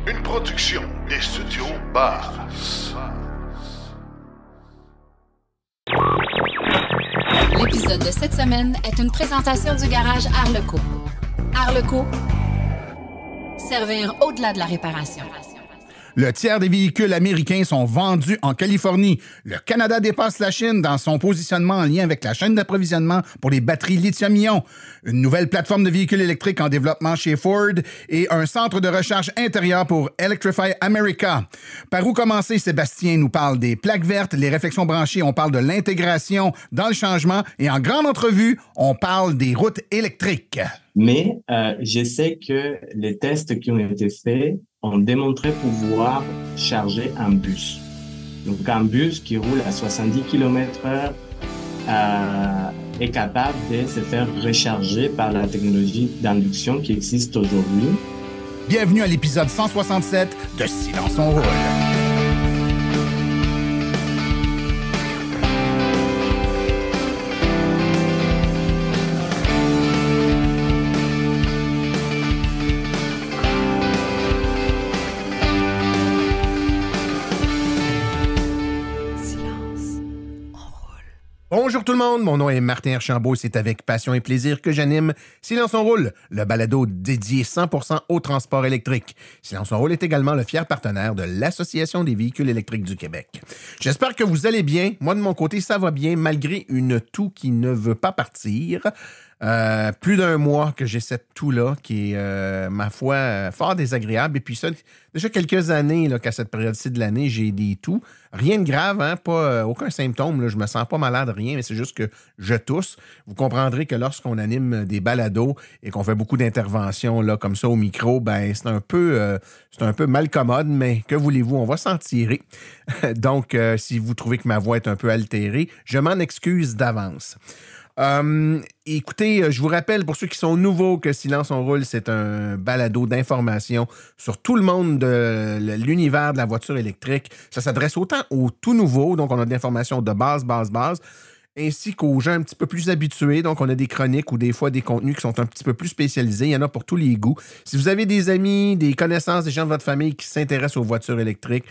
Une production des studios Bass. L'épisode de cette semaine est une présentation du garage Arleco. Arleco, servir au-delà de la réparation. Le tiers des véhicules américains sont vendus en Californie. Le Canada dépasse la Chine dans son positionnement en lien avec la chaîne d'approvisionnement pour les batteries lithium-ion. Une nouvelle plateforme de véhicules électriques en développement chez Ford et un centre de recharge intérieur pour Electrify America. Par où commencer, Sébastien nous parle des plaques vertes, les réflexions branchées, on parle de l'intégration dans le changement et en grande entrevue, on parle des routes électriques. Mais je sais que les tests qui ont été faits ont démontré pouvoir charger un bus. Donc un bus qui roule à 70 km/h est capable de se faire recharger par la technologie d'induction qui existe aujourd'hui. Bienvenue à l'épisode 167 de Silence on roule. Bonjour tout le monde, mon nom est Martin Archambault et c'est avec passion et plaisir que j'anime Silence on roule, le balado dédié 100% au transport électrique. Silence on roule est également le fier partenaire de l'Association des véhicules électriques du Québec. J'espère que vous allez bien. Moi, de mon côté, ça va bien, malgré une toux qui ne veut pas partir. Plus d'un mois que j'ai cette toux-là qui est, ma foi, fort désagréable. Et puis ça, déjà quelques années là, qu'à cette période-ci de l'année, j'ai des toux. Rien de grave, hein, pas, aucun symptôme. Là, je me sens pas malade, rien, mais c'est juste que je tousse. Vous comprendrez que lorsqu'on anime des balados et qu'on fait beaucoup d'interventions là, comme ça au micro, ben c'est un peu mal commode, mais que voulez-vous, on va s'en tirer. Donc, si vous trouvez que ma voix est un peu altérée, je m'en excuse d'avance. Écoutez, je vous rappelle pour ceux qui sont nouveaux que Silence on roule, c'est un balado d'information sur tout le monde de l'univers de la voiture électrique. Ça s'adresse autant aux tout nouveaux, donc on a de l'information de base, ainsi qu'aux gens un petit peu plus habitués. Donc, on a des chroniques ou des fois des contenus qui sont un petit peu plus spécialisés. Il y en a pour tous les goûts. Si vous avez des amis, des connaissances, des gens de votre famille qui s'intéressent aux voitures électriques,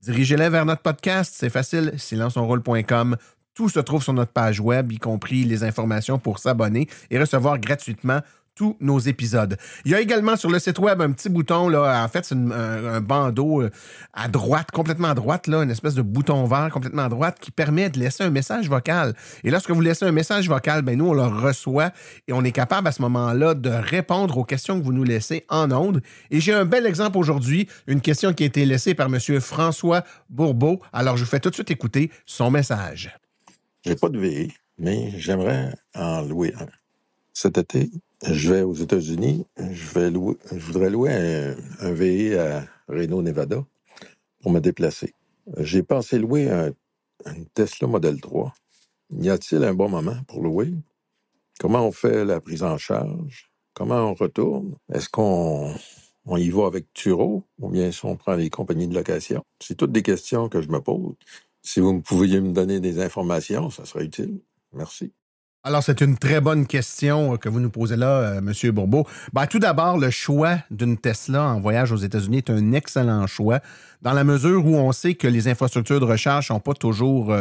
dirigez-les vers notre podcast. C'est facile, silenceonroule.com. Tout se trouve sur notre page web, y compris les informations pour s'abonner et recevoir gratuitement tous nos épisodes. Il y a également sur le site web un petit bouton, là, en fait, c'est un bandeau à droite, complètement à droite, là, une espèce de bouton vert complètement à droite qui permet de laisser un message vocal. Et lorsque vous laissez un message vocal, ben nous, on le reçoit et on est capable à ce moment-là de répondre aux questions que vous nous laissez en ondes. Et j'ai un bel exemple aujourd'hui, une question qui a été laissée par M. François Bourbeau. Alors, je vous fais tout de suite écouter son message. J'ai pas de VE, mais j'aimerais en louer un. Cet été, je vais aux États-Unis, je voudrais louer un VE à Reno, Nevada, pour me déplacer. J'ai pensé louer un Tesla Model 3. Y a-t-il un bon moment pour louer? Comment on fait la prise en charge? Comment on retourne? Est-ce qu'on y va avec Turo ou bien si on prend les compagnies de location? C'est toutes des questions que je me pose. Si vous pouviez me donner des informations, ça serait utile. Merci. Alors, c'est une très bonne question que vous nous posez là, M. Bourbeau. Ben, tout d'abord, le choix d'une Tesla en voyage aux États-Unis est un excellent choix, dans la mesure où on sait que les infrastructures de recharge ne sont pas toujours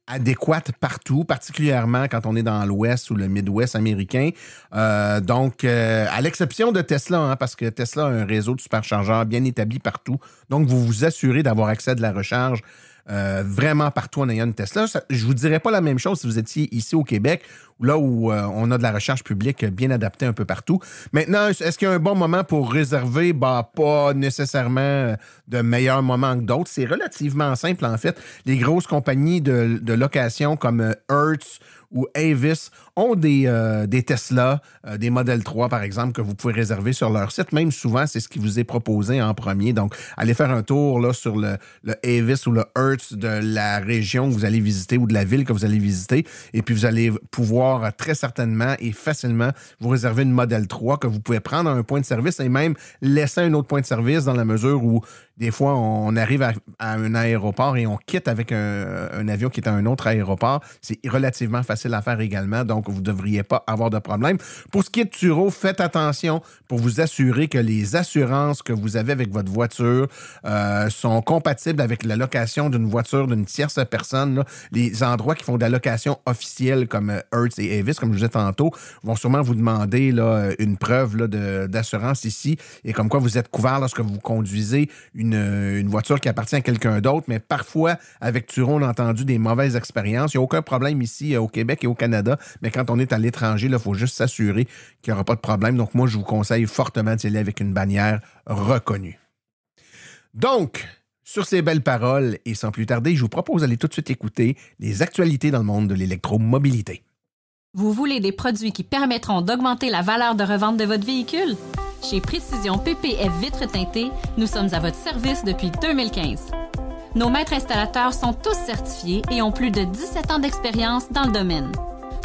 adéquates partout, particulièrement quand on est dans l'Ouest ou le Midwest américain. Donc, à l'exception de Tesla, hein, parce que Tesla a un réseau de superchargeurs bien établi partout. Donc, vous vous assurez d'avoir accès à de la recharge vraiment partout en ayant une Tesla. Je ne vous dirais pas la même chose si vous étiez ici au Québec, là où on a de la recharge publique bien adaptée un peu partout. Maintenant, est-ce qu'il y a un bon moment pour réserver? Bah, pas nécessairement de meilleur moment que d'autres. C'est relativement simple, en fait. Les grosses compagnies de location comme Hertz ou Avis ont des Tesla, des Model 3, par exemple, que vous pouvez réserver sur leur site. Même souvent, c'est ce qui vous est proposé en premier. Donc, allez faire un tour là, sur le Avis ou le Hertz de la région que vous allez visiter ou de la ville que vous allez visiter. Et puis, vous allez pouvoir très certainement et facilement vous réserver une Model 3 que vous pouvez prendre à un point de service et même laisser un autre point de service dans la mesure où Des fois, on arrive à un aéroport et on quitte avec un avion qui est à un autre aéroport. C'est relativement facile à faire également, donc vous ne devriez pas avoir de problème. Pour ce qui est de Turo, faites attention pour vous assurer que les assurances que vous avez avec votre voiture sont compatibles avec la location d'une voiture d'une tierce personne. Là. Les endroits qui font de la location officielle comme Hertz et Avis, comme je disais tantôt, vont sûrement vous demander là, une preuve là, d'assurance ici et comme quoi vous êtes couvert lorsque vous conduisez une voiture qui appartient à quelqu'un d'autre, mais parfois, avec Turo, on a entendu des mauvaises expériences. Il n'y a aucun problème ici au Québec et au Canada, mais quand on est à l'étranger, il faut juste s'assurer qu'il n'y aura pas de problème. Donc, moi, je vous conseille fortement d'y aller avec une bannière reconnue. Donc, sur ces belles paroles, et sans plus tarder, je vous propose d'aller tout de suite écouter les actualités dans le monde de l'électromobilité. Vous voulez des produits qui permettront d'augmenter la valeur de revente de votre véhicule? Chez Précision PPF Vitres teintées, nous sommes à votre service depuis 2015. Nos maîtres installateurs sont tous certifiés et ont plus de 17 ans d'expérience dans le domaine.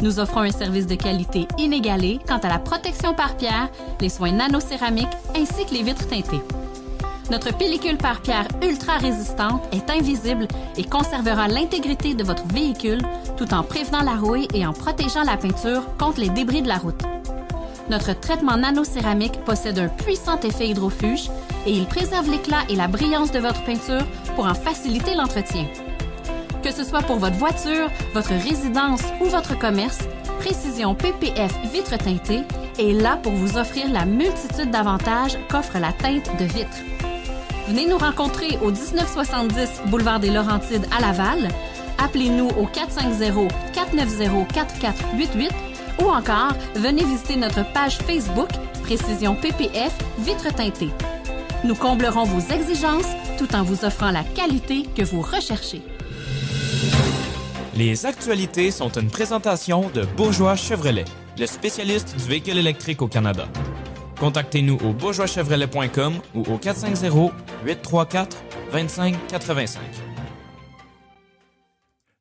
Nous offrons un service de qualité inégalé quant à la protection par pierre, les soins nanocéramiques ainsi que les vitres teintées. Notre pellicule par pierre ultra résistante est invisible et conservera l'intégrité de votre véhicule tout en prévenant la rouille et en protégeant la peinture contre les débris de la route. Notre traitement nanocéramique possède un puissant effet hydrofuge et il préserve l'éclat et la brillance de votre peinture pour en faciliter l'entretien. Que ce soit pour votre voiture, votre résidence ou votre commerce, Précision PPF Vitres teintées est là pour vous offrir la multitude d'avantages qu'offre la teinte de vitre. Venez nous rencontrer au 1970 boulevard des Laurentides à Laval. Appelez-nous au 450-490-4488 ou encore, venez visiter notre page Facebook Précision PPF Vitres teintées. Nous comblerons vos exigences tout en vous offrant la qualité que vous recherchez. Les actualités sont une présentation de Bourgeois Chevrolet, le spécialiste du véhicule électrique au Canada. Contactez-nous au bourgeoischevrolet.com ou au 450-834-2585.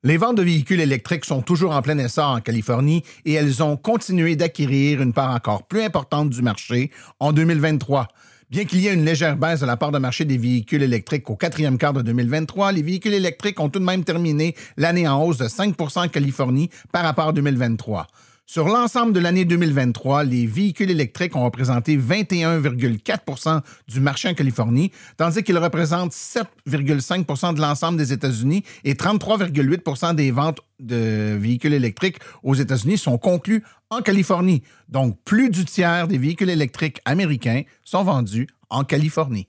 Les ventes de véhicules électriques sont toujours en plein essor en Californie et elles ont continué d'acquérir une part encore plus importante du marché en 2023. Bien qu'il y ait une légère baisse de la part de marché des véhicules électriques au quatrième quart de 2023, les véhicules électriques ont tout de même terminé l'année en hausse de 5 % en Californie par rapport à 2023. Sur l'ensemble de l'année 2023, les véhicules électriques ont représenté 21,4 % du marché en Californie, tandis qu'ils représentent 7,5 % de l'ensemble des États-Unis et 33,8 % des ventes de véhicules électriques aux États-Unis sont conclues en Californie. Donc, plus du tiers des véhicules électriques américains sont vendus en Californie.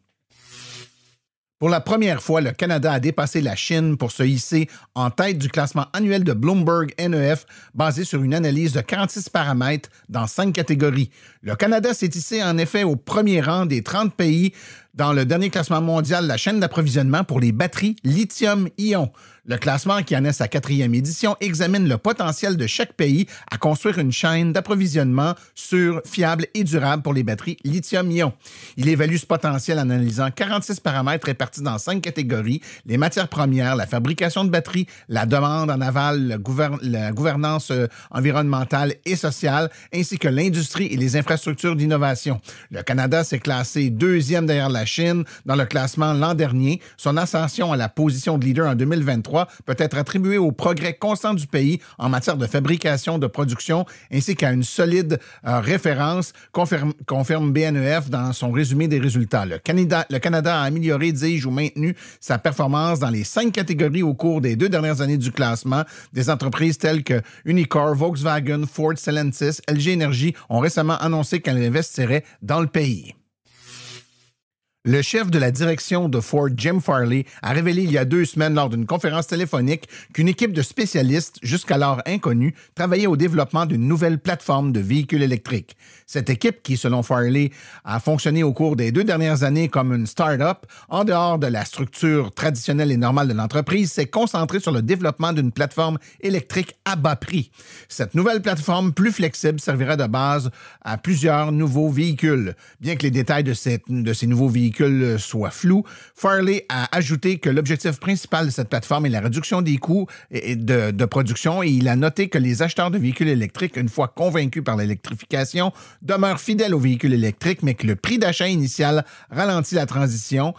Pour la première fois, le Canada a dépassé la Chine pour se hisser en tête du classement annuel de Bloomberg NEF basé sur une analyse de 46 paramètres dans 5 catégories. Le Canada s'est hissé en effet au premier rang des 30 pays dans le dernier classement mondial de la chaîne d'approvisionnement pour les batteries lithium-ion. Le classement, qui en est sa 4e édition, examine le potentiel de chaque pays à construire une chaîne d'approvisionnement sûre, fiable et durable pour les batteries lithium-ion. Il évalue ce potentiel en analysant 46 paramètres répartis dans 5 catégories: les matières premières, la fabrication de batteries, la demande en aval, la gouvernance environnementale et sociale, ainsi que l'industrie et les infrastructures d'innovation. Le Canada s'est classé 2e derrière la Chine dans le classement l'an dernier. Son ascension à la position de leader en 2023 peut être attribuée au progrès constant du pays en matière de fabrication, de production, ainsi qu'à une solide référence, confirme BNEF dans son résumé des résultats. Le Canada a amélioré, dis-je, ou maintenu sa performance dans les 5 catégories au cours des 2 dernières années du classement. Des entreprises telles que Unicor, Volkswagen, Ford, Stellantis, LG Energy ont récemment annoncé qu'elles investiraient dans le pays. Le chef de la direction de Ford, Jim Farley, a révélé il y a 2 semaines lors d'une conférence téléphonique qu'une équipe de spécialistes, jusqu'alors inconnue, travaillait au développement d'une nouvelle plateforme de véhicules électriques. Cette équipe, qui, selon Farley, a fonctionné au cours des 2 dernières années comme une start-up, en dehors de la structure traditionnelle et normale de l'entreprise, s'est concentrée sur le développement d'une plateforme électrique à bas prix. Cette nouvelle plateforme, plus flexible, servira de base à plusieurs nouveaux véhicules. Bien que les détails de ces nouveaux véhicules soit flou, Farley a ajouté que l'objectif principal de cette plateforme est la réduction des coûts de production et il a noté que les acheteurs de véhicules électriques, une fois convaincus par l'électrification, demeurent fidèles aux véhicules électriques, mais que le prix d'achat initial ralentit la transition.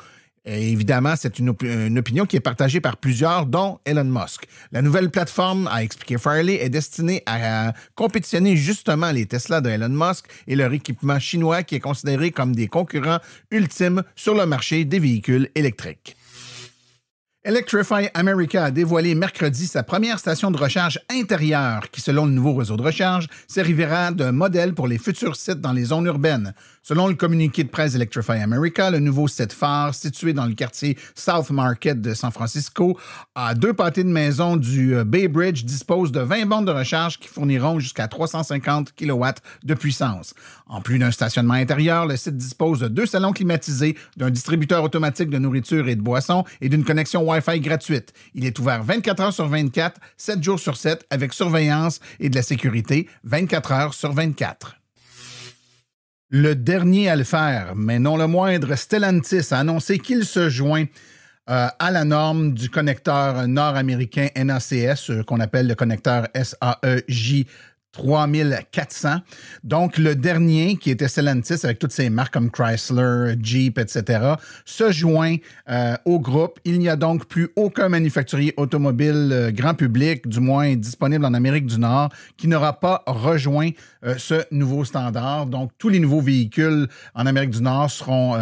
Et évidemment, c'est une opinion qui est partagée par plusieurs, dont Elon Musk. La nouvelle plateforme, a expliqué Farley, est destinée à compétitionner justement les Tesla de Elon Musk et leur équipement chinois qui est considéré comme des concurrents ultimes sur le marché des véhicules électriques. Electrify America a dévoilé mercredi sa première station de recharge intérieure qui, selon le nouveau réseau de recharge, servira de modèle pour les futurs sites dans les zones urbaines. Selon le communiqué de presse Electrify America, le nouveau site phare, situé dans le quartier South Market de San Francisco, à 2 pâtés de maison du Bay Bridge, dispose de 20 bornes de recharge qui fourniront jusqu'à 350 kW de puissance. En plus d'un stationnement intérieur, le site dispose de 2 salons climatisés, d'un distributeur automatique de nourriture et de boissons et d'une connexion Wi-Fi gratuite. Il est ouvert 24 heures sur 24, 7 jours sur 7, avec surveillance et de la sécurité 24 heures sur 24. Le dernier à le faire, mais non le moindre, Stellantis a annoncé qu'il se joint à la norme du connecteur nord-américain NACS, qu'on appelle le connecteur SAE-J 3400. Donc, le dernier, qui était Stellantis, avec toutes ses marques comme Chrysler, Jeep, etc., se joint au groupe. Il n'y a donc plus aucun manufacturier automobile grand public, du moins disponible en Amérique du Nord, qui n'aura pas rejoint ce nouveau standard. Donc, tous les nouveaux véhicules en Amérique du Nord seront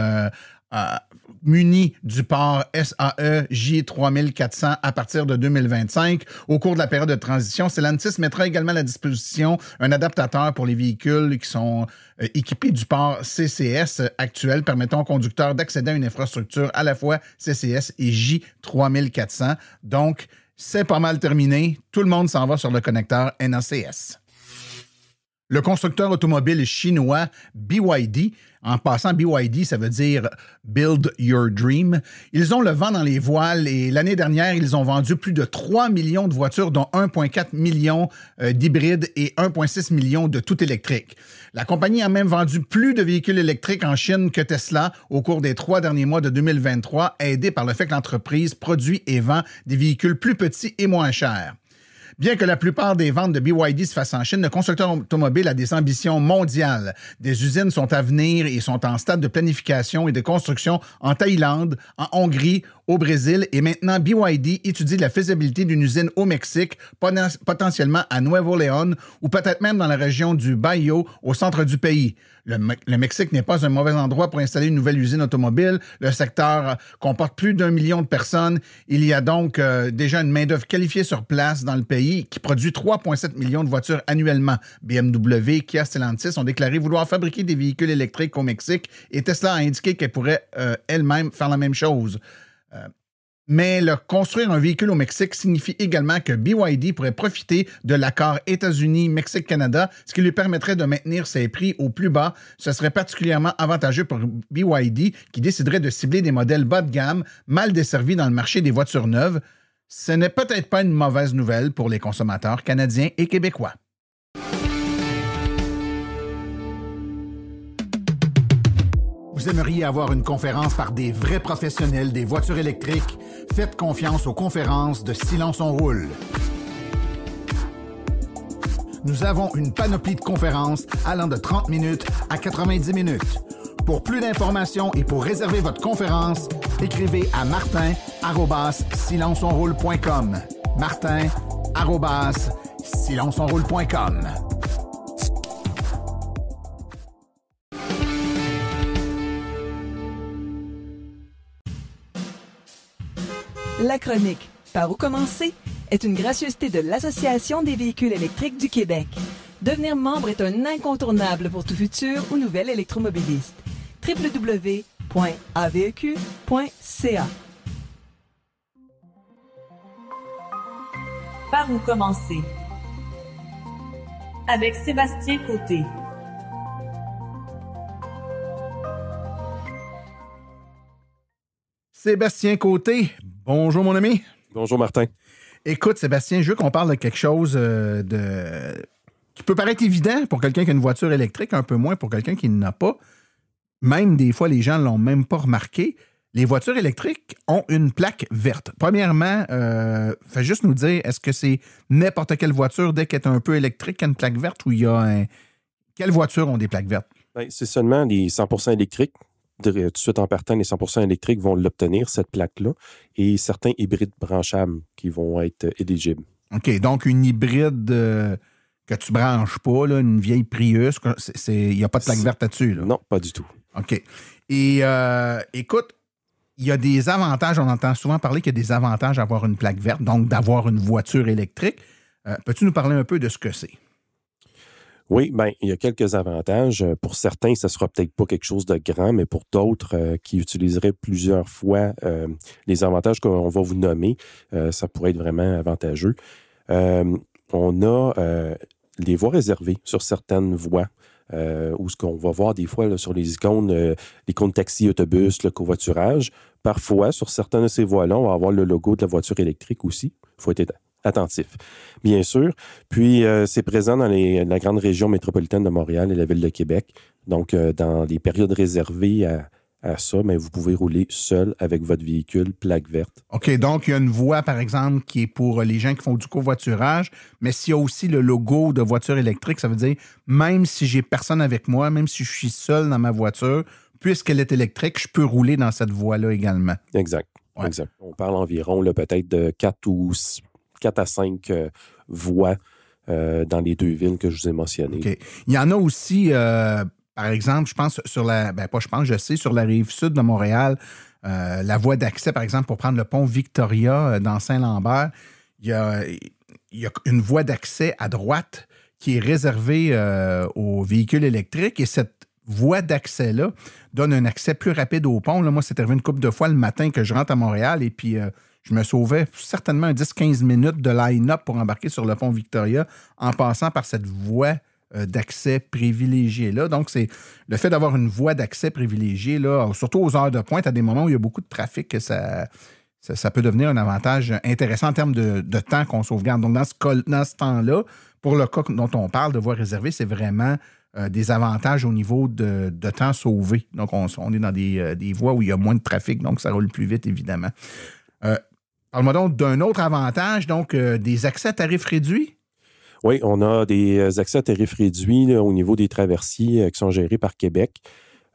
munis du port SAE J3400 à partir de 2025. Au cours de la période de transition, Stellantis mettra également à la disposition un adaptateur pour les véhicules qui sont équipés du port CCS actuel, permettant aux conducteurs d'accéder à une infrastructure à la fois CCS et J3400. Donc, c'est pas mal terminé. Tout le monde s'en va sur le connecteur NACS. Le constructeur automobile chinois BYD, en passant BYD, ça veut dire Build Your Dream, ils ont le vent dans les voiles et l'année dernière, ils ont vendu plus de 3 millions de voitures, dont 1,4 million d'hybrides et 1,6 million de tout électriques. La compagnie a même vendu plus de véhicules électriques en Chine que Tesla au cours des 3 derniers mois de 2023, aidé par le fait que l'entreprise produit et vend des véhicules plus petits et moins chers. Bien que la plupart des ventes de BYD se fassent en Chine, le constructeur automobile a des ambitions mondiales. Des usines sont à venir et sont en stade de planification et de construction en Thaïlande, en Hongrie, au Brésil et maintenant BYD étudie la faisabilité d'une usine au Mexique, potentiellement à Nuevo León ou peut-être même dans la région du Bajío, au centre du pays. Le Mexique n'est pas un mauvais endroit pour installer une nouvelle usine automobile. Le secteur comporte plus d'1 million de personnes. Il y a donc déjà une main-d'œuvre qualifiée sur place dans le pays qui produit 3,7 millions de voitures annuellement. BMW, Kia, Stellantis ont déclaré vouloir fabriquer des véhicules électriques au Mexique et Tesla a indiqué qu'elle pourrait elle-même faire la même chose. Mais construire un véhicule au Mexique signifie également que BYD pourrait profiter de l'accord États-Unis-Mexique-Canada, ce qui lui permettrait de maintenir ses prix au plus bas. Ce serait particulièrement avantageux pour BYD qui déciderait de cibler des modèles bas de gamme, mal desservis dans le marché des voitures neuves. Ce n'est peut-être pas une mauvaise nouvelle pour les consommateurs canadiens et québécois. Vous aimeriez avoir une conférence par des vrais professionnels des voitures électriques? Faites confiance aux conférences de Silence on roule. Nous avons une panoplie de conférences allant de 30 minutes à 90 minutes. Pour plus d'informations et pour réserver votre conférence, écrivez à martin@silenceonroule.com. martin@silenceonroule.com. La chronique « Par où commencer ?» est une gracieuseté de l'Association des véhicules électriques du Québec. Devenir membre est un incontournable pour tout futur ou nouvel électromobiliste. www.aveq.ca. Par où commencer? Avec Sébastien Côté. Sébastien Côté, bonjour mon ami. Bonjour Martin. Écoute Sébastien, je veux qu'on parle de quelque chose qui peut paraître évident pour quelqu'un qui a une voiture électrique, un peu moins pour quelqu'un qui n'en a pas. Même des fois, les gens ne l'ont même pas remarqué. Les voitures électriques ont une plaque verte. Premièrement, fais juste nous dire, est-ce que c'est n'importe quelle voiture, dès qu'elle est un peu électrique, qui a une plaque verte ou il y a Quelles voitures ont des plaques vertes? Bien, c'est seulement les 100% électriques. tout de suite en partant, les 100% électriques vont l'obtenir, cette plaque-là, et certains hybrides branchables qui vont être éligibles. OK, donc une hybride que tu branches pas, là, une vieille Prius, il n'y a pas de plaque verte là-dessus? Là. Non, pas du tout. OK. Et écoute, il y a des avantages, on entend souvent parler qu'il y a des avantages à avoir une plaque verte, donc d'avoir une voiture électrique. Peux-tu nous parler un peu de ce que c'est? Oui, bien, il y a quelques avantages. Pour certains, ça ne sera peut-être pas quelque chose de grand, mais pour d'autres qui utiliseraient plusieurs fois les avantages qu'on va vous nommer, ça pourrait être vraiment avantageux. On a les voies réservées sur certaines voies. Où ce qu'on va voir des fois là, sur les icônes taxi, autobus, le covoiturage. Parfois, sur certaines de ces voies-là, on va avoir le logo de la voiture électrique aussi. Il faut être attentif, bien sûr. Puis, c'est présent dans la grande région métropolitaine de Montréal et la ville de Québec. Donc, dans les périodes réservées à ça, mais vous pouvez rouler seul avec votre véhicule plaque verte. OK, donc il y a une voie, par exemple, qui est pour les gens qui font du covoiturage, mais s'il y a aussi le logo de voiture électrique, ça veut dire, même si j'ai personne avec moi, même si je suis seul dans ma voiture, puisqu'elle est électrique, je peux rouler dans cette voie-là également. Exact. Ouais. Exact. On parle environ là, peut-être de 4 à 5 voies dans les deux villes que je vous ai mentionnées. OK. Il y en a aussi... par exemple, je pense sur sur la rive sud de Montréal, la voie d'accès, par exemple, pour prendre le pont Victoria dans Saint-Lambert, il y a une voie d'accès à droite qui est réservée aux véhicules électriques et cette voie d'accès-là donne un accès plus rapide au pont. Là, moi, c'est arrivé une couple de fois le matin que je rentre à Montréal et puis je me sauvais certainement 10-15 minutes de line-up pour embarquer sur le pont Victoria en passant par cette voie d'accès privilégié là. Donc, c'est le fait d'avoir une voie d'accès privilégiée, là, surtout aux heures de pointe, à des moments où il y a beaucoup de trafic, que ça peut devenir un avantage intéressant en termes de temps qu'on sauvegarde. Donc, dans ce temps-là, pour le cas dont on parle de voie réservée, c'est vraiment des avantages au niveau de temps sauvé. Donc, on est dans des voies où il y a moins de trafic, donc ça roule plus vite, évidemment. Parle-moi donc d'un autre avantage, donc des accès à tarifs réduits. Oui, on a des accès à tarifs réduits là, au niveau des traversiers qui sont gérés par Québec.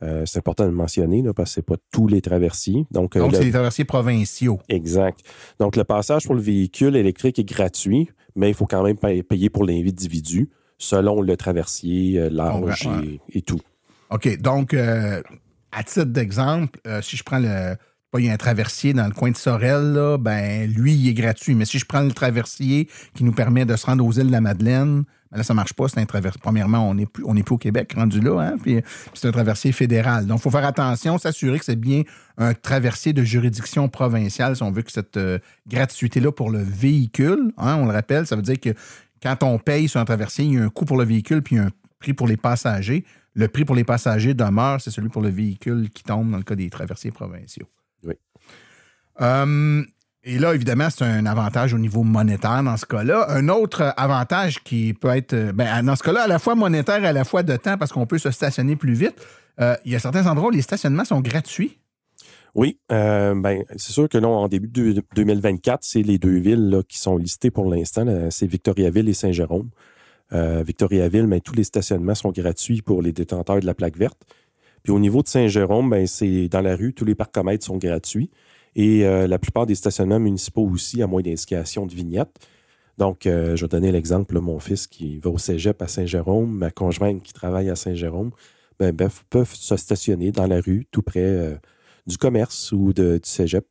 C'est important de le mentionner là, parce que ce n'est pas tous les traversiers. Donc c'est les traversiers provinciaux. Exact. Donc, le passage pour le véhicule électrique est gratuit, mais il faut quand même payer pour l'individu selon le traversier, l'âge et tout. OK. Donc, à titre d'exemple, si je prends il y a un traversier dans le coin de Sorel, là, ben lui, il est gratuit. Mais si je prends le traversier qui nous permet de se rendre aux îles de la Madeleine, ben là, ça ne marche pas. C'est un traversier. Premièrement, on n'est plus au Québec rendu là, hein, puis c'est un traversier fédéral. Donc, il faut faire attention, s'assurer que c'est bien un traversier de juridiction provinciale si on veut que cette gratuité-là pour le véhicule, hein, on le rappelle, ça veut dire que quand on paye sur un traversier, il y a un coût pour le véhicule puis il y a un prix pour les passagers. Le prix pour les passagers demeure, c'est celui pour le véhicule qui tombe dans le cas des traversiers provinciaux. Oui. Et là, évidemment, c'est un avantage au niveau monétaire dans ce cas-là. Un autre avantage qui peut être, dans ce cas-là, à la fois monétaire et à la fois de temps, parce qu'on peut se stationner plus vite, il y a certains endroits où les stationnements sont gratuits. Oui, c'est sûr que là, en début de 2024, c'est les deux villes là, qui sont listées pour l'instant. Là, c'est Victoriaville et Saint-Jérôme. Victoriaville, tous les stationnements sont gratuits pour les détenteurs de la plaque verte. Puis au niveau de Saint-Jérôme, c'est dans la rue, tous les parcomètres sont gratuits. Et la plupart des stationnements municipaux aussi, à moins d'indication de vignette. Donc, je vais donner l'exemple, là, mon fils qui va au cégep à Saint-Jérôme, ma conjointe qui travaille à Saint-Jérôme, peuvent se stationner dans la rue, tout près du commerce ou du cégep,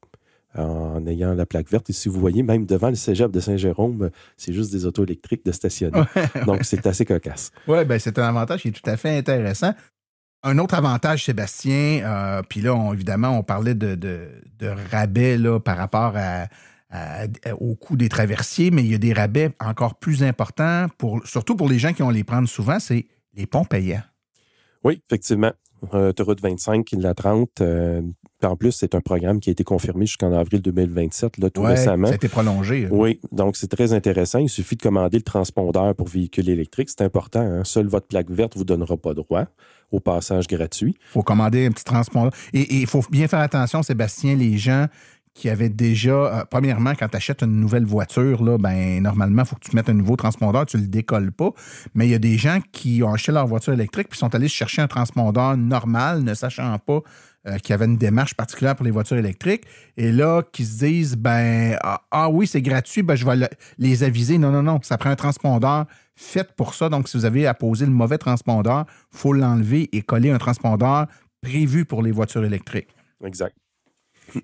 en ayant la plaque verte. Et si vous voyez, même devant le cégep de Saint-Jérôme, c'est juste des autos électriques de stationner. Donc, c'est assez cocasse. Oui, c'est un avantage qui est tout à fait intéressant. Un autre avantage, Sébastien, puis là, évidemment, on parlait de rabais là, par rapport au coût des traversiers, mais il y a des rabais encore plus importants, surtout pour les gens qui vont les prendre souvent, c'est les ponts payants. Oui, effectivement. Autoroute 25, la 30. En plus, c'est un programme qui a été confirmé jusqu'en avril 2027, là, tout récemment. Ça a été prolongé. Oui, donc c'est très intéressant. Il suffit de commander le transpondeur pour véhicules électriques. C'est important. Hein? Seule votre plaque verte ne vous donnera pas droit au passage gratuit. Il faut commander un petit transpondeur. Et il faut bien faire attention, Sébastien, les gens qui avaient déjà... premièrement, quand tu achètes une nouvelle voiture, là, normalement, il faut que tu mettes un nouveau transpondeur, tu ne le décolles pas. Mais il y a des gens qui ont acheté leur voiture électrique puis sont allés chercher un transpondeur normal, ne sachant pas qui avaient une démarche particulière pour les voitures électriques, et là, qui se disent, oui, c'est gratuit, je vais les aviser. Non, ça prend un transpondeur fait pour ça. Donc, si vous avez à poser le mauvais transpondeur, il faut l'enlever et coller un transpondeur prévu pour les voitures électriques. Exact.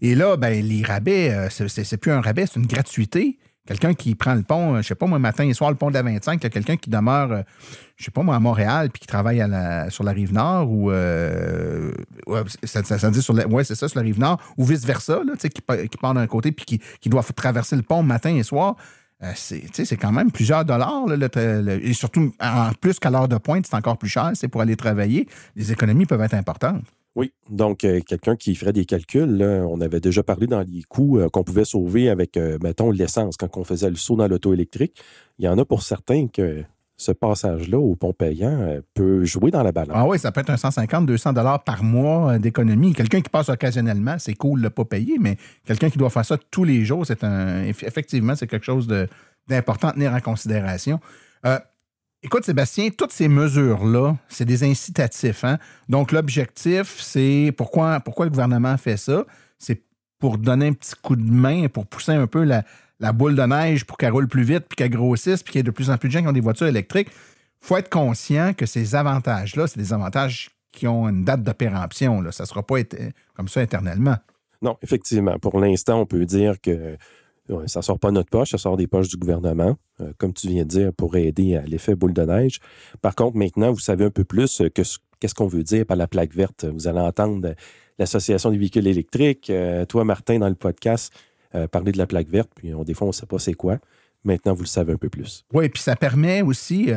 Et là, les rabais, c'est plus un rabais, c'est une gratuité. Quelqu'un qui prend le pont, je ne sais pas moi, matin et soir, le pont de la 25, il y a quelqu'un qui demeure, je ne sais pas moi, à Montréal, puis qui travaille sur la Rive-Nord, ou ça dit sur la Rive-Nord, ou vice-versa, là, qui part d'un côté, puis qui doit traverser le pont matin et soir. C'est quand même plusieurs dollars, là, et surtout, en plus qu'à l'heure de pointe, c'est encore plus cher, c'est pour aller travailler. Les économies peuvent être importantes. Oui, donc quelqu'un qui ferait des calculs, là, on avait déjà parlé dans les coûts qu'on pouvait sauver avec, mettons, l'essence quand on faisait le saut dans l'auto électrique. Il y en a pour certains que ce passage-là au pont payant peut jouer dans la balance. Ah oui, ça peut être un 150-200 $ par mois d'économie. Quelqu'un qui passe occasionnellement, c'est cool de ne pas payer, mais quelqu'un qui doit faire ça tous les jours, effectivement, c'est quelque chose d'important à tenir en considération. Écoute, Sébastien, toutes ces mesures-là, c'est des incitatifs. Hein? Donc, l'objectif, c'est pourquoi le gouvernement fait ça? C'est pour donner un petit coup de main, pour pousser un peu la boule de neige pour qu'elle roule plus vite, puis qu'elle grossisse, puis qu'il y ait de plus en plus de gens qui ont des voitures électriques. Il faut être conscient que ces avantages-là, c'est des avantages qui ont une date de péremption. Là. Ça ne sera pas comme ça éternellement. Non, effectivement. Pour l'instant, on peut dire que ça ne sort pas de notre poche, ça sort des poches du gouvernement, comme tu viens de dire, pour aider à l'effet boule de neige. Par contre, maintenant, vous savez un peu plus qu'est-ce qu'on veut dire par la plaque verte. Vous allez entendre l'Association des véhicules électriques, toi, Martin, dans le podcast, parler de la plaque verte, puis des fois, on ne sait pas c'est quoi. Maintenant, vous le savez un peu plus. Oui, puis ça permet aussi,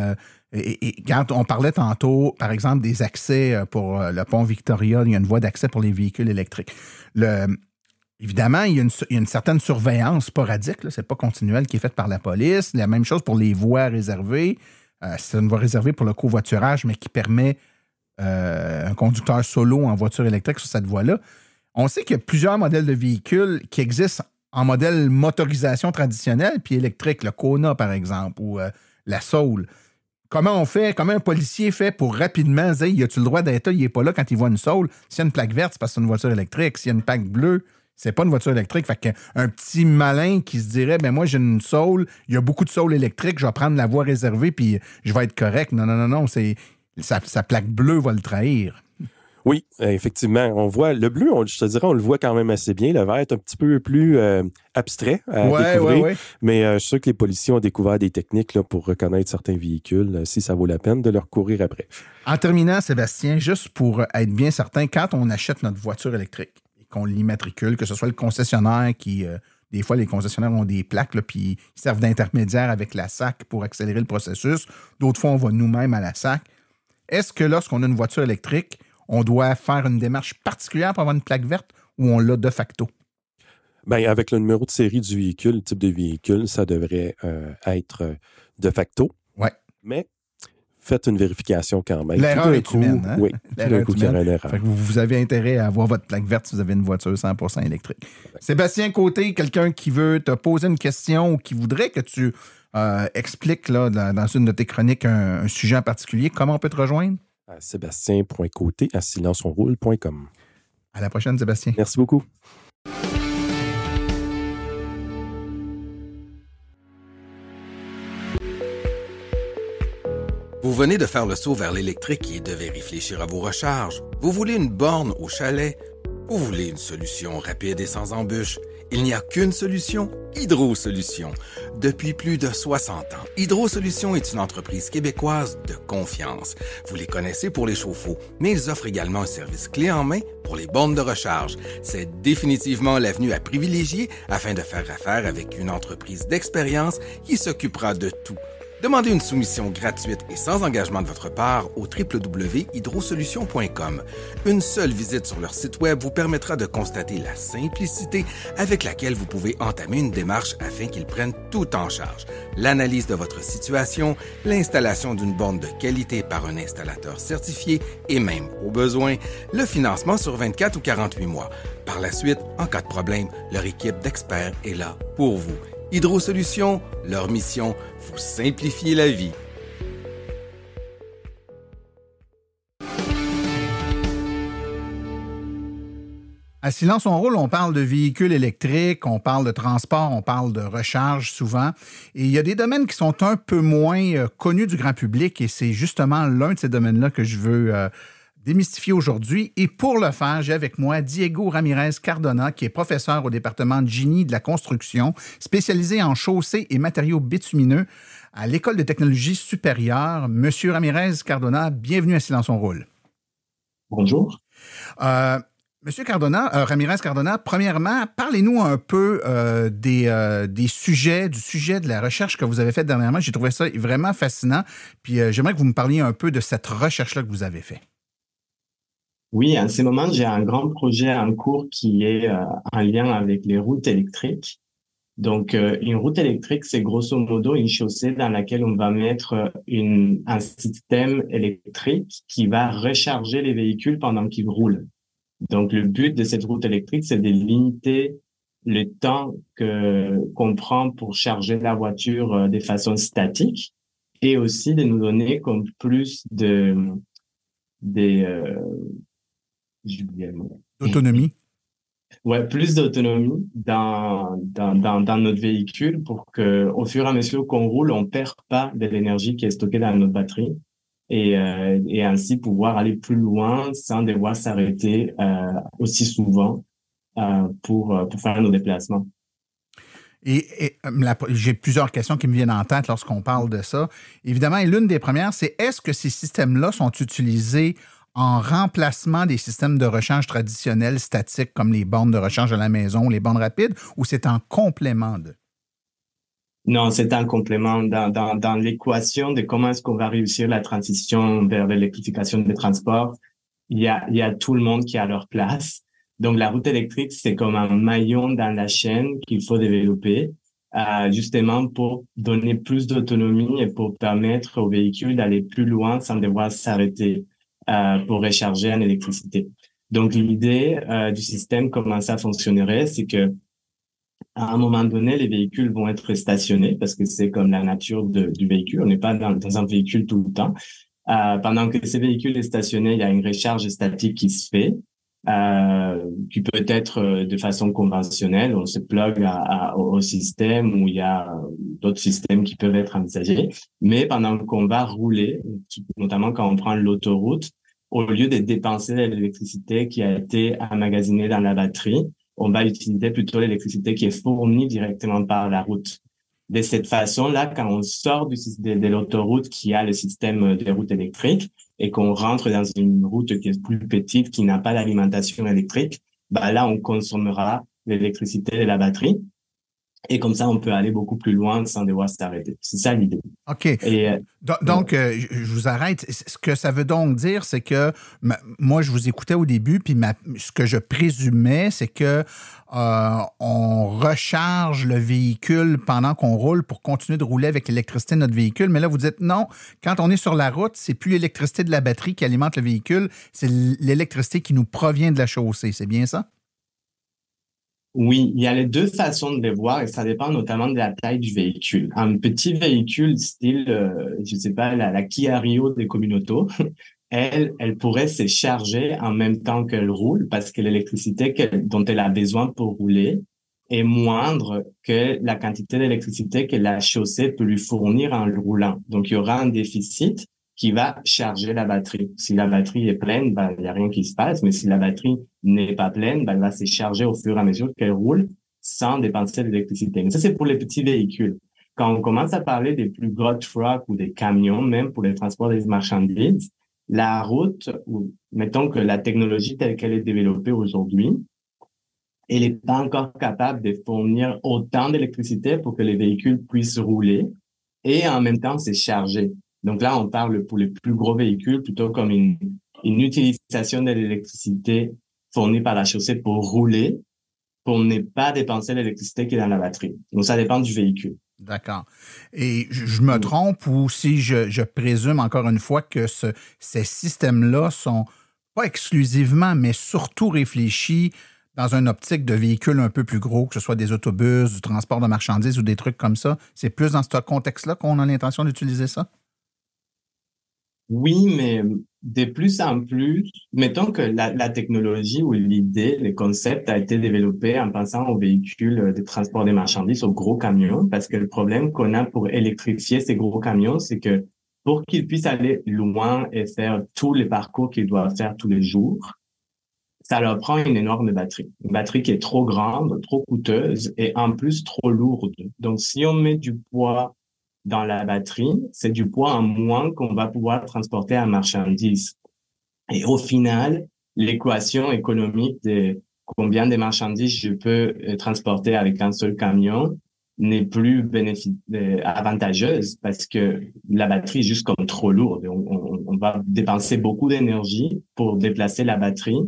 quand on parlait tantôt, par exemple, des accès pour le pont Victoria, il y a une voie d'accès pour les véhicules électriques. Évidemment, il y a une certaine surveillance sporadique, ce n'est pas continuel, qui est faite par la police. La même chose pour les voies réservées. C'est une voie réservée pour le covoiturage, mais qui permet un conducteur solo en voiture électrique sur cette voie-là. On sait qu'il y a plusieurs modèles de véhicules qui existent en modèle motorisation traditionnelle puis électrique, le Kona, par exemple, ou la Soul. Comment un policier fait pour rapidement dire, y a-tu le droit d'être là, il n'est pas là quand il voit une Soul? S'il y a une plaque verte, c'est parce que c'est une voiture électrique. S'il y a une plaque bleue, c'est pas une voiture électrique. Fait qu'un petit malin qui se dirait, moi, j'ai une Soul, il y a beaucoup de Soul électriques, je vais prendre la voie réservée puis je vais être correct. Non, sa plaque bleue va le trahir. Oui, effectivement. On voit le bleu, je te dirais, on le voit quand même assez bien. Le vert est un petit peu plus abstrait à découvrir. Ouais. Mais je suis sûr que les policiers ont découvert des techniques là, pour reconnaître certains véhicules, si ça vaut la peine de leur courir après. En terminant, Sébastien, juste pour être bien certain, quand on achète notre voiture électrique et qu'on l'immatricule, que ce soit le concessionnaire qui... des fois, les concessionnaires ont des plaques, là, puis ils servent d'intermédiaire avec la SAC pour accélérer le processus. D'autres fois, on va nous-mêmes à la SAC. Est-ce que lorsqu'on a une voiture électrique, on doit faire une démarche particulière pour avoir une plaque verte ou on l'a de facto? Bien, avec le numéro de série du véhicule, le type de véhicule, ça devrait être de facto. Oui. Mais faites une vérification quand même. L'erreur est humaine. Hein? Oui, l'erreur est humaine. Fait que vous avez intérêt à avoir votre plaque verte si vous avez une voiture 100% électrique. Exactement. Sébastien Côté, quelqu'un qui veut te poser une question ou qui voudrait que tu expliques là, dans une de tes chroniques un sujet en particulier, comment on peut te rejoindre? À sébastien.côté@silenceonroule.com. À la prochaine, Sébastien. Merci beaucoup. Vous venez de faire le saut vers l'électrique et devez réfléchir à vos recharges. Vous voulez une borne au chalet? Vous voulez une solution rapide et sans embûches? Il n'y a qu'une solution, Hydro Solutions. Depuis plus de 60 ans, Hydro Solutions est une entreprise québécoise de confiance. Vous les connaissez pour les chauffe-eau, mais ils offrent également un service clé en main pour les bornes de recharge. C'est définitivement l'avenue à privilégier afin de faire affaire avec une entreprise d'expérience qui s'occupera de tout. Demandez une soumission gratuite et sans engagement de votre part au www.hydrosolutions.com. Une seule visite sur leur site web vous permettra de constater la simplicité avec laquelle vous pouvez entamer une démarche afin qu'ils prennent tout en charge. L'analyse de votre situation, l'installation d'une borne de qualité par un installateur certifié et même, au besoin, le financement sur 24 ou 48 mois. Par la suite, en cas de problème, leur équipe d'experts est là pour vous. Hydro Solutions, leur mission, vous simplifier la vie. À Silence on roule, on parle de véhicules électriques, on parle de transport, on parle de recharge souvent. Et il y a des domaines qui sont un peu moins connus du grand public et c'est justement l'un de ces domaines-là que je veux démystifier aujourd'hui. Et pour le faire, j'ai avec moi Diego Ramirez Cardona, qui est professeur au département de génie de la construction, spécialisé en chaussées et matériaux bitumineux à l'École de technologie supérieure. Monsieur Ramirez Cardona, bienvenue à Silence on roule. Bonjour. Monsieur Cardona, Ramirez Cardona, premièrement, parlez-nous un peu du sujet de la recherche que vous avez faite dernièrement. J'ai trouvé ça vraiment fascinant. Puis j'aimerais que vous me parliez un peu de cette recherche-là que vous avez faite. Oui, en ce moment, j'ai un grand projet en cours qui est en lien avec les routes électriques. Donc, une route électrique, c'est grosso modo une chaussée dans laquelle on va mettre un système électrique qui va recharger les véhicules pendant qu'ils roulent. Donc, le but de cette route électrique, c'est de limiter le temps qu'on prend pour charger la voiture de façon statique et aussi de nous donner comme plus d'autonomie. Ouais, plus d'autonomie dans notre véhicule pour que, au fur et à mesure qu'on roule, on perd pas de l'énergie qui est stockée dans notre batterie. Et ainsi pouvoir aller plus loin sans devoir s'arrêter aussi souvent pour faire nos déplacements. J'ai plusieurs questions qui me viennent en tête lorsqu'on parle de ça. Évidemment, et l'une des premières, c'est est-ce que ces systèmes-là sont utilisés en remplacement des systèmes de recharge traditionnels statiques comme les bornes de recharge à la maison, les bornes rapides, ou c'est en complément de? Non, c'est un complément dans l'équation de comment est-ce qu'on va réussir la transition vers l'électrification des transports. Il y a tout le monde qui a leur place. Donc, la route électrique, c'est comme un maillon dans la chaîne qu'il faut développer, justement pour donner plus d'autonomie et pour permettre aux véhicules d'aller plus loin sans devoir s'arrêter pour recharger en électricité. Donc, l'idée du système, comment ça fonctionnerait, c'est que à un moment donné, les véhicules vont être stationnés parce que c'est comme la nature du véhicule. On n'est pas dans un véhicule tout le temps. Pendant que ces véhicules sont stationnés, il y a une recharge statique qui se fait, qui peut être de façon conventionnelle. On se plug au système où il y a d'autres systèmes qui peuvent être envisagés. Mais pendant qu'on va rouler, notamment quand on prend l'autoroute, au lieu de dépenser l'électricité qui a été emmagasinée dans la batterie, on va utiliser plutôt l'électricité qui est fournie directement par la route. De cette façon-là, quand on sort de l'autoroute qui a le système des routes électriques et qu'on rentre dans une route qui est plus petite, qui n'a pas d'alimentation électrique, là, on consommera l'électricité de la batterie. Et comme ça, on peut aller beaucoup plus loin sans devoir s'arrêter. C'est ça l'idée. OK. Donc, je vous arrête. Ce que ça veut donc dire, c'est que moi, je vous écoutais au début, puis ce que je présumais, c'est que on recharge le véhicule pendant qu'on roule pour continuer de rouler avec l'électricité de notre véhicule. Mais là, vous dites non, quand on est sur la route, c'est plus l'électricité de la batterie qui alimente le véhicule, c'est l'électricité qui nous provient de la chaussée. C'est bien ça? Oui, il y a les deux façons de les voir et ça dépend notamment de la taille du véhicule. Un petit véhicule style, je sais pas, la Kia Rio de Communauto, elle pourrait se charger en même temps qu'elle roule parce que l'électricité dont elle a besoin pour rouler est moindre que la quantité d'électricité que la chaussée peut lui fournir en roulant. Donc, il y aura un déficit qui va charger la batterie. Si la batterie est pleine, il n'y a rien qui se passe, mais si la batterie n'est pas pleine, elle va se charger au fur et à mesure qu'elle roule sans dépenser d'électricité. Mais ça, c'est pour les petits véhicules. Quand on commence à parler des plus gros trucks ou des camions, même pour les transports des marchandises, la route, mettons que la technologie telle qu'elle est développée aujourd'hui, elle n'est pas encore capable de fournir autant d'électricité pour que les véhicules puissent rouler et en même temps se charger. Donc là, on parle pour les plus gros véhicules plutôt comme une utilisation de l'électricité fournie par la chaussée pour rouler, pour ne pas dépenser l'électricité qui est dans la batterie. Donc, ça dépend du véhicule. D'accord. Et je me trompe ou si je présume encore une fois que ces systèmes-là sont pas exclusivement, mais surtout réfléchis dans une optique de véhicules un peu plus gros, que ce soit des autobus, du transport de marchandises ou des trucs comme ça. C'est plus dans ce contexte-là qu'on a l'intention d'utiliser ça? Oui, mais de plus en plus, mettons que la technologie ou l'idée, le concept a été développé en pensant aux véhicules de transport des marchandises, aux gros camions, parce que le problème qu'on a pour électrifier ces gros camions, c'est que pour qu'ils puissent aller loin et faire tous les parcours qu'ils doivent faire tous les jours, ça leur prend une énorme batterie. Une batterie qui est trop grande, trop coûteuse et en plus trop lourde. Donc, si on met du poids dans la batterie, c'est du poids en moins qu'on va pouvoir transporter en marchandises. Et au final, l'équation économique de combien de marchandises je peux transporter avec un seul camion n'est plus avantageuse parce que la batterie est juste comme trop lourde. On va dépenser beaucoup d'énergie pour déplacer la batterie,